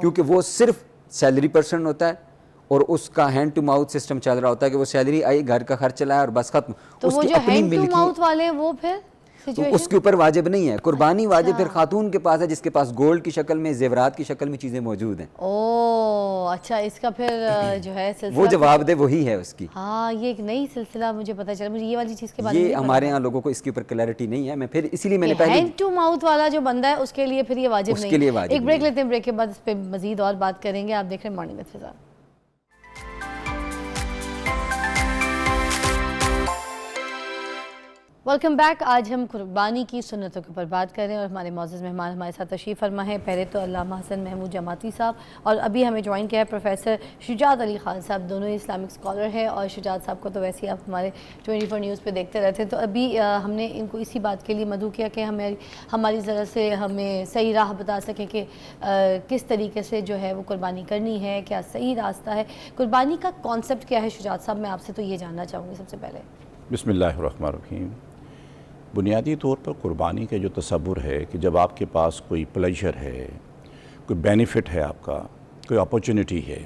کیونکہ وہ صرف سیلری پرسن ہوتا ہے اور اس کا ہینڈ ٹو ماؤتھ سسٹم چل رہا ہوتا ہے کہ وہ سیلری آئی، گھر کا خرچ چلایا اور بس ختم. تو وہ جو ہینڈ ٹو ماؤتھ والے ہیں وہ پھر اس کے اوپر واجب نہیں ہے. قربانی واجب پھر خاتون کے پاس ہے جس کے پاس گولڈ کی شکل میں، زیورات کی شکل میں چیزیں موجود ہیں. اچھا، اس کا پھر جو ہے سلسلہ وہ جواب دے وہی ہے اس کی. ہاں، یہ ایک نئی سلسلہ مجھے پتہ چلا، مجھے یہ والی چیز کے بارے میں یہ ہمارے ہاں لوگوں کو اس کے اوپر کلیئرٹی نہیں ہے. میں پھر اسی لیے میں نے پہلے ہینڈ ٹو ماؤتھ والا جو بندہ ہے اس کے لیے پھر یہ واجب نہیں. ایک بریک لیتے ہیں، بریک کے بعد اس پہ مزید اور بات کریں گے. آپ دیکھ رہے ہیں مارننگ وتھ فضا. Welcome back. آج ہم قربانی کی سنتوں کے اوپر بات کر رہے ہیں اور ہمارے معزز مہمان ہمارے ساتھ تشریف فرما ہے. پہلے تو علامہ حسن محمود جماعتی صاحب، اور ابھی ہمیں جوائن کیا ہے پروفیسر شجاعت علی خان صاحب. دونوں اسلامک اسکالر ہیں اور شجاعت صاحب کو تو ویسے ہی آپ ہمارے 24 نیوز پہ دیکھتے رہتے ہیں. تو ابھی ہم نے ان کو اسی بات کے لیے مدعو کیا کہ ہماری ذرا سے ہمیں صحیح راہ بتا سکیں کہ کس طریقے سے جو ہے وہ قربانی کرنی ہے، کیا صحیح راستہ ہے. قربانی کا کانسیپٹ کیا ہے شجاعت صاحب؟ میں آپ سے تو یہ جاننا چاہوں گی سب سے پہلے. بسم اللہ الرحمن الرحیم. بنیادی طور پر قربانی کا جو تصور ہے کہ جب آپ کے پاس کوئی پلیجر ہے، کوئی بینیفٹ ہے، آپ کا کوئی اپورچونٹی ہے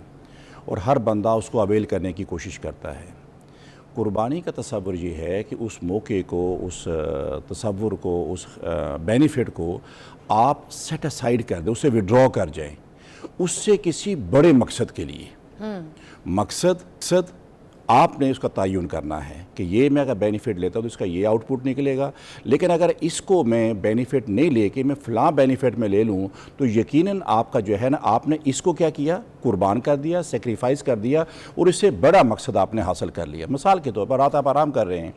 اور ہر بندہ اس کو اویل کرنے کی کوشش کرتا ہے. قربانی کا تصور یہ ہے کہ اس موقع کو، اس تصور کو، اس بینیفٹ کو آپ سیٹ اسائیڈ کر دیں، اسے وڈرا کر جائیں، اس سے کسی بڑے مقصد کے لیے. مقصد آپ نے اس کا تعین کرنا ہے کہ یہ میں اگر بینیفٹ لیتا ہوں تو اس کا یہ آؤٹ پٹ نکلے گا، لیکن اگر اس کو میں بینیفٹ نہیں لے کے میں فلاں بینیفٹ میں لے لوں تو یقیناً آپ کا جو ہے نا، آپ نے اس کو کیا کیا، قربان کر دیا، سیکریفائز کر دیا اور اس سے بڑا مقصد آپ نے حاصل کر لیا. مثال کے طور پر رات آپ آرام کر رہے ہیں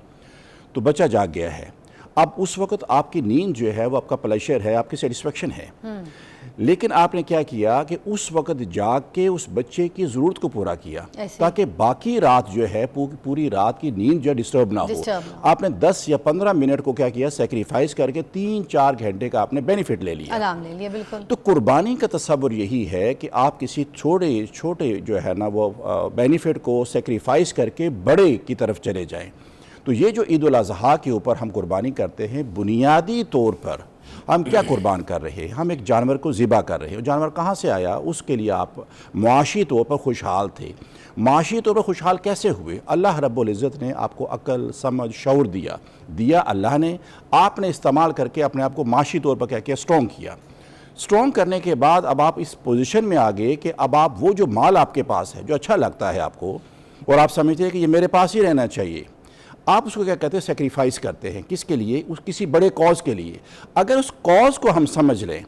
تو بچہ جاگ گیا ہے. اب اس وقت آپ کی نیند جو ہے وہ آپ کا پلیشر ہے، آپ کی سیٹسفیکشن ہے. لیکن آپ نے کیا کیا کہ اس وقت جاگ کے اس بچے کی ضرورت کو پورا کیا تاکہ باقی رات جو ہے پوری رات کی نیند جو ڈسٹرب نہ ہو. آپ نے 10 یا 15 منٹ کو کیا کیا سیکریفائز کر کے 3-4 گھنٹے کا آپ نے بینیفٹ لے لیا, آرام لے لیا. بالکل. تو قربانی کا تصور یہی ہے کہ آپ کسی چھوٹے جو ہے نا وہ بینیفٹ کو سیکریفائز کر کے بڑے کی طرف چلے جائیں. تو یہ جو عید الاضحیٰ کے اوپر ہم قربانی کرتے ہیں, بنیادی طور پر ہم کیا قربان کر رہے ہیں؟ ہم ایک جانور کو ذبح کر رہے ہیں. جانور کہاں سے آیا؟ اس کے لیے آپ معاشی طور پر خوشحال تھے. معاشی طور پر خوشحال کیسے ہوئے؟ اللہ رب العزت نے آپ کو عقل, سمجھ, شعور دیا اللہ نے. آپ نے استعمال کر کے اپنے آپ کو معاشی طور پر کیا کیا؟ اسٹرونگ کیا. اسٹرونگ کرنے کے بعد اب آپ اس پوزیشن میں آ گئے کہ اب آپ وہ جو مال آپ کے پاس ہے جو اچھا لگتا ہے آپ کو اور آپ سمجھتے ہیں کہ یہ میرے پاس ہی رہنا چاہیے, آپ اس کو کیا کہتے ہیں؟ سیکریفائز کرتے ہیں. کس کے لیے؟ کسی بڑے کاز کے لیے. اگر اس کاز کو ہم سمجھ لیں,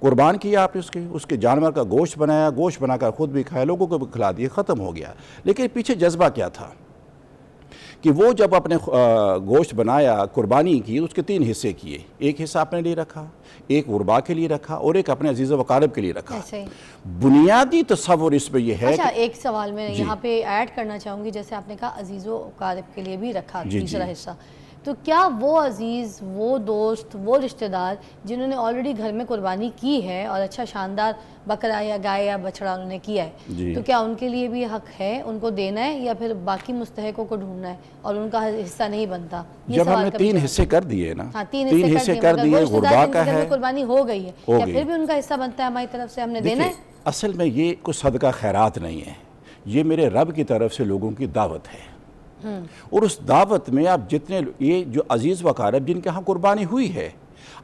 قربان کیا آپ نے اس کے جانور کا گوشت بنایا, گوشت بنا کر خود بھی کھایا, لوگوں کو بھی کھلا دیا, ختم ہو گیا. لیکن پیچھے جذبہ کیا تھا کہ وہ جب اپنے گوشت بنایا, قربانی کی, اس کے 3 حصے کیے. ایک حصہ اپنے لیے رکھا, ایک غربا کے لیے رکھا, اور ایک اپنے عزیز و اقارب کے لیے رکھا. بنیادی تصور اس میں یہ ہے. اچھا, ایک سوال میں یہاں پہ ایڈ کرنا چاہوں گی, جیسے آپ نے کہا عزیز و اقارب کے لیے بھی رکھا تیسرا حصہ, تو کیا وہ عزیز, وہ دوست, وہ رشتہ دار جنہوں نے آلریڈی گھر میں قربانی کی ہے اور اچھا شاندار بکرا یا گائے یا بچڑا انہوں نے کیا ہے, تو کیا ان کے لیے بھی حق ہے ان کو دینا ہے, یا پھر باقی مستحقوں کو ڈھونڈنا ہے اور ان کا حصہ نہیں بنتا؟ جب ہم نے 3 حصے کر دیے نا, ہاں 3 حصے کر دیے, غربا کا ہے, قربانی ہو گئی ہے, کیا پھر بھی ان کا حصہ بنتا ہے ہماری طرف سے, ہم نے دینا ہے؟ اصل میں یہ کوئی صدقہ خیرات نہیں ہے, یہ میرے رب کی طرف سے لوگوں کی دعوت ہے. اور اس دعوت میں آپ جتنے یہ جو عزیز و اقارب جن کے ہاں قربانی ہوئی ہے,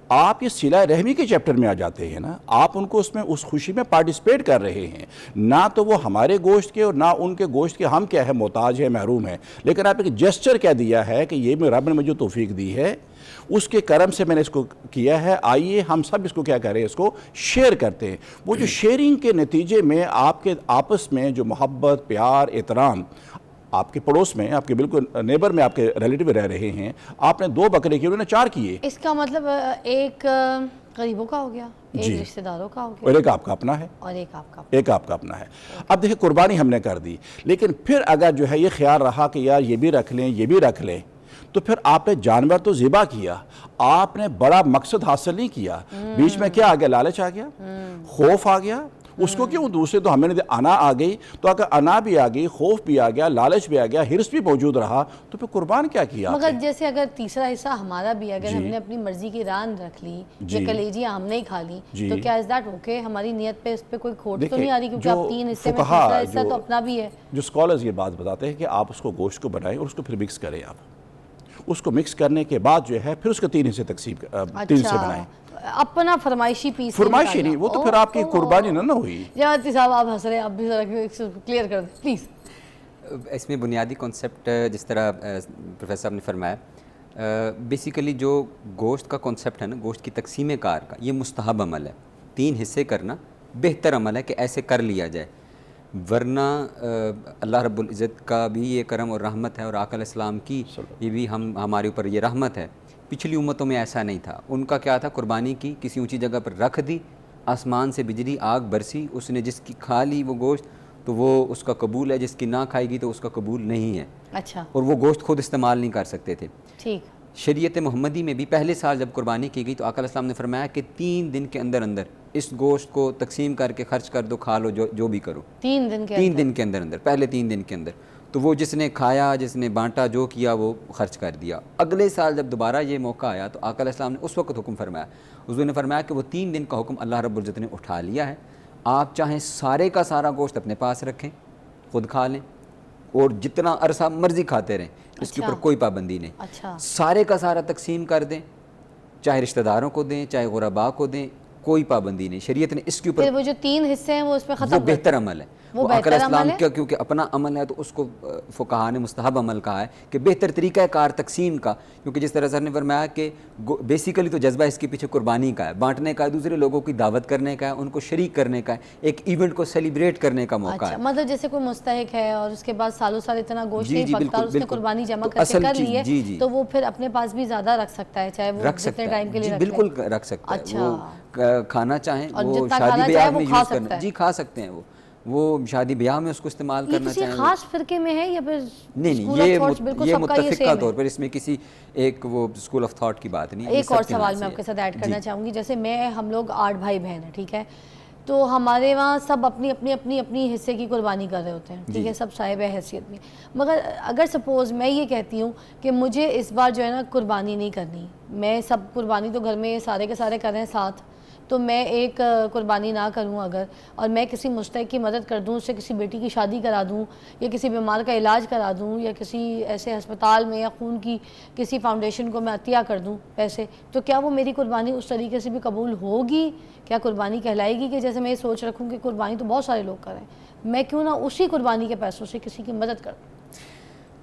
آپ یہ صلہ رحمی کے چیپٹر میں آ جاتے ہیں نا, آپ ان کو اس خوشی میں پارٹیسپیٹ کر رہے ہیں. نہ تو وہ ہمارے گوشت کے اور نہ ان کے گوشت کے ہم کیا ہے محتاج ہے, محروم ہیں, لیکن آپ ایک جسچر کیا دیا ہے کہ یہ میں رب نے مجھے توفیق دی ہے, اس کے کرم سے میں نے اس کو کیا ہے, آئیے ہم سب اس کو کیا کریں, اس کو شیئر کرتے ہیں. وہ جو شیئرنگ کے نتیجے میں آپ کے آپس میں جو محبت, پیار, احترام, آپ کے پڑوس میں, آپ کے بالکل نیبر میں آپ کے ریلیٹیو رہ رہے ہیں, آپ نے 2 بکرے کیے, انہوں نے 4 کیے. اس کا مطلب ایک غریبوں کا ہو گیا, ایک رشتہ داروں کا ہو گیا, اور ایک آپ کا اپنا ہے, اور ایک آپ کا اپنا ہے. اب دیکھیں قربانی ہم نے کر دی, لیکن پھر اگر جو ہے یہ خیال رہا کہ یار یہ بھی رکھ لیں, یہ بھی رکھ لیں, تو پھر آپ نے جانور تو ذبح کیا, آپ نے بڑا مقصد حاصل نہیں کیا. بیچ میں کیا آ گیا؟ لالچ آ گیا, خوف آ گیا. اس کو کیوں؟ دوسرے تو ہمیں نے انا آ گئی, تو اگر انا بھی آ گئی, خوف بھی آ گیا, لالچ بھی آ گیا, حرص بھی موجود رہا, تو پھر قربان کیا کیا؟ مگر جیسے اگر تیسرا حصہ ہمارا بھی, اگر ہم نے اپنی مرضی کی ران رکھ لی, یا کلیجیاں ہم نے ہی کھا لی, تو کیا از دیٹ اوکے؟ ہماری نیت پہ اس پہ کوئی کھوٹ تو نہیں آ رہی, کیونکہ آپ 3 حصے میں تیسرا حصہ تو اپنا بھی ہے. جو اسکالرز یہ بات بتاتے ہیں کہ آپ اس کو گوشت کو بنائیں اور اس کو پھر مکس کریں. آپ اس کو مکس کرنے کے بعد جو ہے پھر اس کے 3 حصے تقسیم 3 حصے بنائیں. اپنا فرمائشی پیس فرمائشی نہیں, وہ تو پھر آپ کی قربانی نہ ہوئی. جناب صاحب آپ ہنس رہے ہیں, آپ بھی ذرا کلیئر کر دیں پلیز. اس میں بنیادی کنسیپٹ جس طرح پروفیسر صاحب نے فرمایا, بیسیکلی جو گوشت کا کنسیپٹ ہے نا, گوشت کی تقسیم کار کا, یہ مستحب عمل ہے. 3 حصے کرنا بہتر عمل ہے کہ ایسے کر لیا جائے, ورنہ اللہ رب العزت کا بھی یہ کرم اور رحمت ہے, اور آقا علیہ السلام کی یہ بھی ہمارے اوپر یہ رحمت ہے. پچھلی امتوں میں ایسا نہیں تھا. ان کا کیا تھا؟ قربانی کی, کسی اونچی جگہ پر رکھ دی, آسمان سے بجلی آگ برسی, اس نے جس کی کھا لی وہ گوشت تو وہ اس کا قبول ہے, جس کی نہ کھائے گی تو اس کا قبول نہیں ہے. اچھا. اور وہ گوشت خود استعمال نہیں کر سکتے تھے. ٹھیک. شریعت محمدی میں بھی پہلے سال جب قربانی کی گئی تو آقا علیہ السلام نے فرمایا کہ 3 دن کے اندر اس گوشت کو تقسیم کر کے خرچ کر دو, کھا لو, جو بھی کرو. 3 دن کے اندر پہلے 3 دن کے اندر. تو وہ جس نے کھایا, جس نے بانٹا, جو کیا وہ خرچ کر دیا. اگلے سال جب دوبارہ یہ موقع آیا تو آقا علیہ السلام نے اس وقت حکم فرمایا, حضور نے فرمایا کہ وہ 3 دن کا حکم اللہ رب العزت نے اٹھا لیا ہے. آپ چاہیں سارے کا سارا گوشت اپنے پاس رکھیں, خود کھا لیں, اور جتنا عرصہ مرضی کھاتے رہیں, اس کے اوپر کوئی پابندی نہیں. سارے کا سارا تقسیم کر دیں, چاہے رشتہ داروں کو دیں, چاہے غرباء کو دیں, کوئی پابندی نہیں. شریعت نے اس کے اوپر وہ جو 3 حصے ہیں وہ اس پہ ختم, وہ بہتر عمل ہے. وہ آقا علیہ السلام کا کیونکہ اپنا عمل ہے تو اس کو فقہاء نے مستحب عمل کہا ہے کہ بہتر طریقہ کار تقسیم کا, کیونکہ جس طرح سر نے فرمایا کہ بیسیکلی تو جذبہ اس کے پیچھے قربانی کا ہے, بانٹنے کا ہے, دوسرے لوگوں کی دعوت کرنے کا ہے, ان کو شریک کرنے کا ہے, ایک ایونٹ کو سیلیبریٹ کرنے کا موقع ہے. مطلب جیسے کوئی مستحق ہے اور اس کے بعد سالوں سال اتنا گوشت نہیں پکتا اور اس نے قربانی جمع کر کے کر لی ہے, تو وہ پھر اپنے پاس بھی زیادہ رکھ سکتا ہے, چاہے وہ جتنے ٹائم کے لیے بالکل رکھ سکتا ہے. وہ کھانا چاہیں اور وہ جتنا شادی کھانا بیاہ چاہے میں وہ کھا یوز سکتا کرنا، ہے۔ جی کھا سکتے ہیں وہ شادی بیاہ میں اس کو استعمال یہ کرنا کسی چاہیں خاص فرقے میں ہے یا پھر نہیں اسکول آف تھاٹس بالکل یہ سب کا یہ متفقہ سیم طور ہے؟ پر اس میں کسی ایک وہ اسکول آف تھاٹ کی بات نہیں ہے۔ ایک اور سوال میں آپ کے ساتھ ایڈ کرنا چاہوں گی، جیسے ہم لوگ 8 بھائی بہن ہیں، ٹھیک ہے، تو ہمارے وہاں سب اپنی اپنی حصے کی قربانی کر رہے ہوتے ہیں، ٹھیک ہے، سب صاحب حیثیت میں، مگر اگر سپوز میں یہ کہتی ہوں کہ مجھے اس بار جو ہے نا قربانی نہیں کرنی، میں سب قربانی تو گھر میں سارے کے سارے کر رہے ہیں ساتھ، تو میں ایک قربانی نہ کروں اگر، اور میں کسی مستحق کی مدد کر دوں، اس سے کسی بیٹی کی شادی کرا دوں یا کسی بیمار کا علاج کرا دوں یا کسی ایسے ہسپتال میں یا خون کی کسی فاؤنڈیشن کو میں عطیہ کر دوں پیسے، تو کیا وہ میری قربانی اس طریقے سے بھی قبول ہوگی؟ کیا قربانی کہلائے گی؟ کہ جیسے میں یہ سوچ رکھوں کہ قربانی تو بہت سارے لوگ کریں، میں کیوں نہ اسی قربانی کے پیسوں سے کسی کی مدد کر دوں؟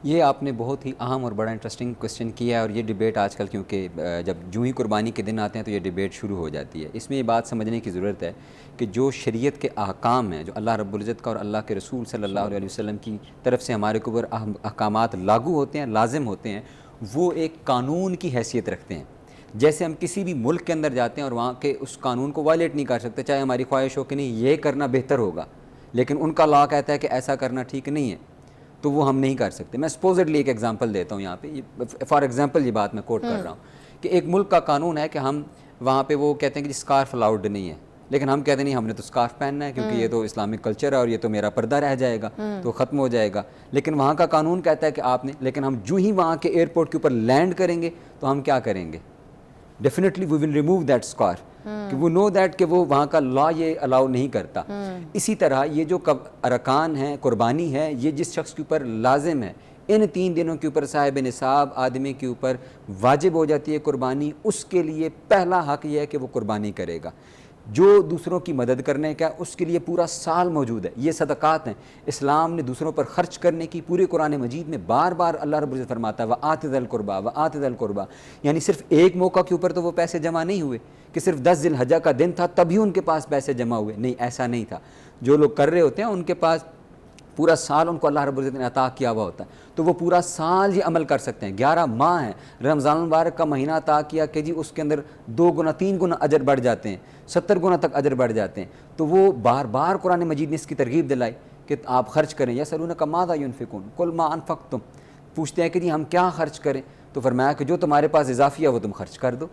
یہ آپ نے بہت ہی اہم اور بڑا انٹرسٹنگ کوسچن کیا ہے، اور یہ ڈیبیٹ آج کل کیونکہ جب جو ہی قربانی کے دن آتے ہیں تو یہ ڈیبیٹ شروع ہو جاتی ہے۔ اس میں یہ بات سمجھنے کی ضرورت ہے کہ جو شریعت کے احکام ہیں، جو اللہ رب العزت کا اور اللہ کے رسول صلی اللہ علیہ وسلم کی طرف سے ہمارے اوپر احکامات لاگو ہوتے ہیں، لازم ہوتے ہیں، وہ ایک قانون کی حیثیت رکھتے ہیں۔ جیسے ہم کسی بھی ملک کے اندر جاتے ہیں اور وہاں کے اس قانون کو وائلیٹ نہیں کر سکتے، چاہے ہماری خواہش ہو کہ نہیں یہ کرنا بہتر ہوگا، لیکن ان کا لا کہتا ہے کہ ایسا کرنا ٹھیک نہیں ہے، تو وہ ہم نہیں کر سکتے۔ میں سپوزڈلی ایک ایگزامپل دیتا ہوں یہاں پہ، فار ایگزامپل یہ بات میں کوٹ کر رہا ہوں کہ ایک ملک کا قانون ہے کہ ہم وہاں پہ وہ کہتے ہیں کہ اسکارف الاؤڈ نہیں ہے، لیکن ہم کہتے ہیں نہیں ہم نے تو اسکارف پہننا ہے کیونکہ یہ تو اسلامک کلچر ہے اور یہ تو میرا پردہ رہ جائے گا تو ختم ہو جائے گا، لیکن وہاں کا قانون کہتا ہے کہ آپ نے، لیکن ہم جو ہی وہاں کے ایئرپورٹ کے اوپر لینڈ کریں گے تو ہم کیا کریں گے؟ Definitely we will remove that scarf, کہ وہ نو دیٹ کہ وہ وہاں کا لا یہ الاؤ نہیں کرتا۔ اسی طرح یہ جو ارکان ہیں، قربانی ہے، یہ جس شخص کے اوپر لازم ہے، ان 3 دنوں کے اوپر صاحب نصاب آدمی کے اوپر واجب ہو جاتی ہے قربانی، اس کے لیے پہلا حق یہ ہے کہ وہ قربانی کرے گا۔ جو دوسروں کی مدد کرنے کا اس کے لیے پورا سال موجود ہے، یہ صدقات ہیں۔ اسلام نے دوسروں پر خرچ کرنے کی پورے قرآن مجید میں بار بار اللہ رب العزت فرماتا ہے وَآتِ ذَا الْقُرْبَى وَآتِ ذَا الْقُرْبَى، یعنی صرف ایک موقع کے اوپر تو وہ پیسے جمع نہیں ہوئے کہ صرف 10 ذی الحجہ کا دن تھا تبھی ان کے پاس پیسے جمع ہوئے، نہیں، ایسا نہیں تھا۔ جو لوگ کر رہے ہوتے ہیں ان کے پاس پورا سال ان کو اللہ رب العزت نے عطا کیا ہوا ہوتا ہے، تو وہ پورا سال یہ عمل کر سکتے ہیں۔ 11 ماہ ہیں، رمضان المبارک کا مہینہ عطا کیا کہ جی اس کے اندر 2 گنا 3 گنا اجر بڑھ جاتے ہیں، 70 گنا تک اجر بڑھ جاتے ہیں۔ تو وہ بار بار قرآن مجید نے اس کی ترغیب دلائی کہ آپ خرچ کریں۔ یسألونک ماذا ينفقون قل ما انفقتم، پوچھتے ہیں کہ جی ہم کیا خرچ کریں، تو فرمایا کہ جو تمہارے پاس اضافی ہے وہ تم خرچ کر دو۔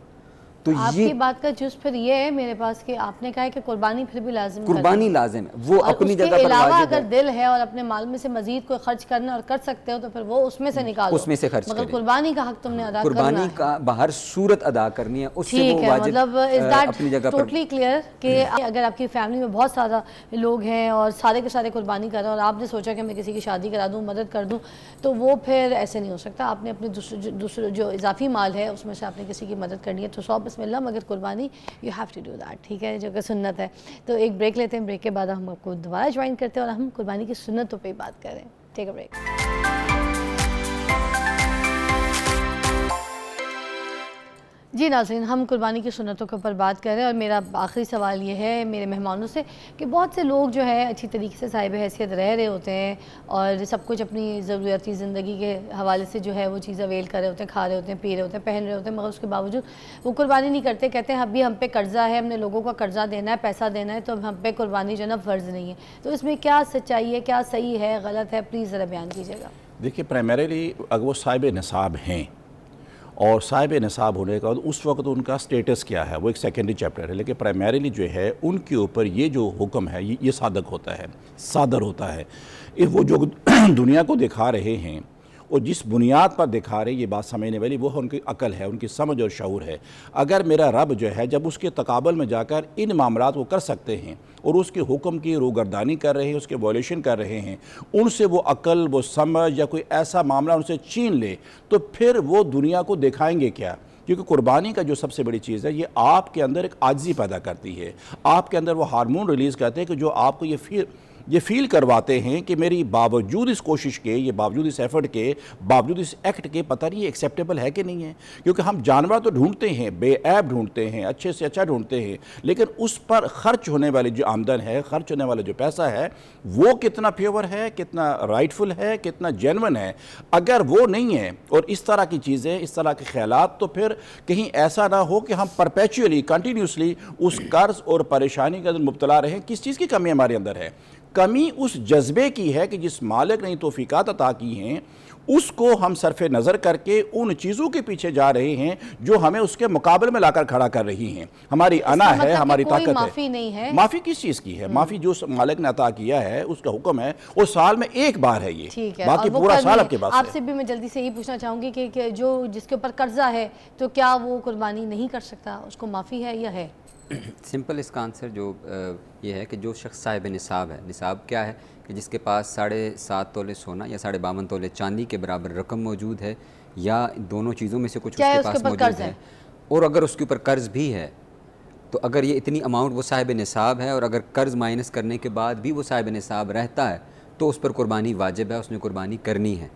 تو آپ کی بات کا جز پھر یہ ہے میرے پاس کہ آپ نے کہا ہے کہ قربانی پھر بھی لازم قربانی لازم ہے، وہ اپنی جگہ پر واجب ہے، علاوہ واجب ہے۔ اگر دل ہے اور اپنے مال میں سے مزید کوئی خرچ کرنا اور کر سکتے ہو تو پھر وہ اس میں سے نکالو، اس میں سے خرچ مگر کریں۔ قربانی کا حق تم نے ادا کرنا ہے۔ قربانی کا بہر صورت ادا کرنی ہے، اس سے ٹھیک وہ ہے، واجب مطلب از دیٹ اپنی جگہ پر۔ ٹوٹلی کلیئر کہ اگر آپ کی فیملی میں بہت سارا لوگ ہیں اور سارے کے سارے قربانی کر رہے ہیں اور آپ نے سوچا کہ میں کسی کی شادی کرا دوں، مدد کر دوں، تو وہ پھر ایسے نہیں ہو سکتا۔ آپ نے اپنے دوسرے جو اضافی مال ہے اس میں سے آپ نے کسی کی مدد کرنی ہے تو 100 بسم اللہ، مگر قربانی you have to do that, ٹھیک ہے، جو کہ سنت ہے۔ تو ایک بریک لیتے ہیں، بریک کے بعد ہم آپ کو دوبارہ جوائن کرتے ہیں اور ہم قربانی کی سنتوں پہ بات کریں۔ ٹیک اے بریک۔ جی ناظرین، ہم قربانی کی سنتوں کے اوپر بات کر رہے ہیں اور میرا آخری سوال یہ ہے میرے مہمانوں سے کہ بہت سے لوگ جو ہے اچھی طریقے سے صاحب حیثیت رہ رہے ہوتے ہیں اور سب کچھ اپنی ضروریاتی زندگی کے حوالے سے جو ہے وہ چیز اویل کر رہے ہوتے ہیں، کھا رہے ہوتے ہیں، پی رہے ہوتے ہیں، پہن رہے ہوتے ہیں، مگر اس کے باوجود وہ قربانی نہیں کرتے، کہتے ہیں ابھی ہم پہ قرضہ ہے، ہم نے لوگوں کا قرضہ دینا ہے، پیسہ دینا ہے، تو ہم پہ قربانی جو ہے نا فرض نہیں ہے۔ تو اس میں کیا سچائی ہے، کیا صحیح ہے، غلط ہے، پلیز ذرا بیان کیجیے گا۔ دیکھیے پرائمریلی اگر وہ صاحب نصاب ہیں اور صاحب نصاب ہونے کا اس وقت ان کا سٹیٹس کیا ہے وہ ایک سیکنڈری چیپٹر ہے، لیکن پرائمریلی جو ہے ان کے اوپر یہ جو حکم ہے یہ صادق ہوتا ہے، صادر ہوتا ہے۔ وہ جو دنیا کو دکھا رہے ہیں اور جس بنیاد پر دکھا رہے یہ بات سمجھنے والی وہ ان کی عقل ہے، ان کی سمجھ اور شعور ہے۔ اگر میرا رب جو ہے جب اس کے تقابل میں جا کر ان معاملات کو کر سکتے ہیں اور اس کے حکم کی روگردانی کر رہے ہیں، اس کے وائلیشن کر رہے ہیں، ان سے وہ عقل، وہ سمجھ یا کوئی ایسا معاملہ ان سے چھین لے تو پھر وہ دنیا کو دکھائیں گے کیا؟ کیونکہ قربانی کا جو سب سے بڑی چیز ہے یہ آپ کے اندر ایک عاجزی پیدا کرتی ہے، آپ کے اندر وہ ہارمون ریلیز کرتے ہیں کہ جو آپ کو یہ یہ فیل کرواتے ہیں کہ میری باوجود اس کوشش کے، یہ باوجود اس ایفرٹ کے، باوجود اس ایکٹ کے، پتہ نہیں یہ ایکسیپٹیبل ہے کہ نہیں ہے. کیونکہ ہم جانور تو ڈھونڈتے ہیں، بے عیب ڈھونڈتے ہیں، اچھے سے اچھا ڈھونڈتے ہیں، لیکن اس پر خرچ ہونے والی جو آمدن ہے، خرچ ہونے والا جو پیسہ ہے، وہ کتنا پیور ہے، کتنا رائٹفل ہے، کتنا جینون ہے. اگر وہ نہیں ہے اور اس طرح کی چیزیں، اس طرح کے خیالات، تو پھر کہیں ایسا نہ ہو کہ ہم پرپیچولی کنٹینیوسلی اس قرض اور پریشانی کے اندر مبتلا رہیں. کس چیز کی کمی ہمارے اندر ہے؟ کمی اس جذبے کی ہے کہ جس مالک نے توفیقات عطا کی ہیں اس کو ہم صرف نظر کر کے ان چیزوں کے پیچھے جا رہے ہیں جو ہمیں اس کے مقابل میں لا کر کھڑا کر رہی ہیں. ہماری انا ہے، ہماری طاقت ہے. معافی نہیں ہے. معافی کس چیز کی ہے؟ معافی جو مالک نے عطا کیا ہے اس کا حکم ہے، وہ سال میں ایک بار ہے. یہ باقی پورا سال آپ کے پاس ہے. آپ سے بھی میں جلدی سے یہ پوچھنا چاہوں گی کہ جو جس کے اوپر قرضہ ہے تو کیا وہ قربانی نہیں کر سکتا؟ اس کو معافی ہے یا ہے؟ سمپل اس کا آنسر جو یہ ہے کہ جو شخص صاحب نصاب ہے، نصاب کیا ہے کہ جس کے پاس 7.5 تولے سونا یا 52 تولے چاندی کے برابر رقم موجود ہے، یا دونوں چیزوں میں سے کچھ اس کے پاس موجود ہے، اور اگر اس کے اوپر قرض بھی ہے، تو اگر یہ اتنی اماؤنٹ وہ صاحب نصاب ہے، اور اگر قرض مائنس کرنے کے بعد بھی وہ صاحب نصاب رہتا ہے، تو اس پر قربانی واجب ہے، اس نے قربانی کرنی ہے.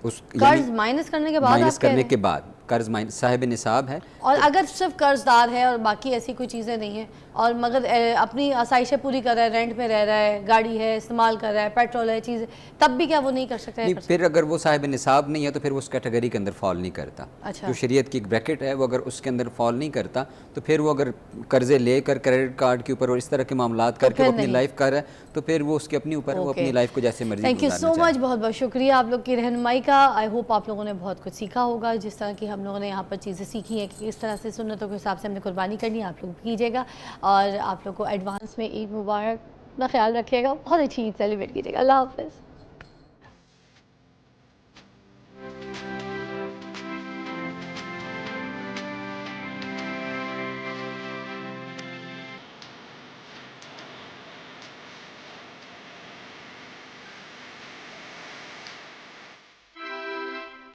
قرض مائنس کرنے کے بعد؟ مائنس کرنے کے بعد قرض صاحب نصاب ہے. اور اگر صرف قرض دار ہے اور باقی ایسی کوئی چیزیں نہیں ہیں، اور مگر اپنی آسائشیں پوری کر رہا ہے، رینٹ پہ رہ رہا ہے، گاڑی ہے، استعمال کر رہا ہے، پیٹرول ہے، چیزیں، تب بھی کیا وہ نہیں کر سکتا ہے؟ پھر اگر وہ صاحب نصاب نہیں ہے تو پھر وہ اس کیٹیگری کے اندر فال نہیں کرتا. جو شریعت کی ایک بریکٹ ہے، وہ اگر اس کے اندر فال نہیں کرتا تو پھر وہ اگر قرضے لے کر کریڈٹ کارڈ کے اوپر اور اس طرح کے معاملات کر کے وہ اپنی لائف کر رہا ہے، تو پھر وہ اس کے اپنی اوپر، وہ اپنی لائف کو جیسے مرضی تھینک یو سو مچ. بہت بہت شکریہ آپ لوگ کی رہنمائی کا. آئی ہوپ آپ لوگوں نے بہت کچھ سیکھا ہوگا. جس طرح کی ہم لوگوں نے یہاں پر چیزیں سیکھی ہیں کہ اس طرح سے سنتوں کے حساب سے ہم نے قربانی کرنی ہے، آپ لوگ کیجیے گا. اور آپ لوگ کو ایڈوانس میں عید مبارک. اپنا خیال رکھیے گا، بہت اچھی عید سیلیبریٹ کیجیے گا. اللہ حافظ.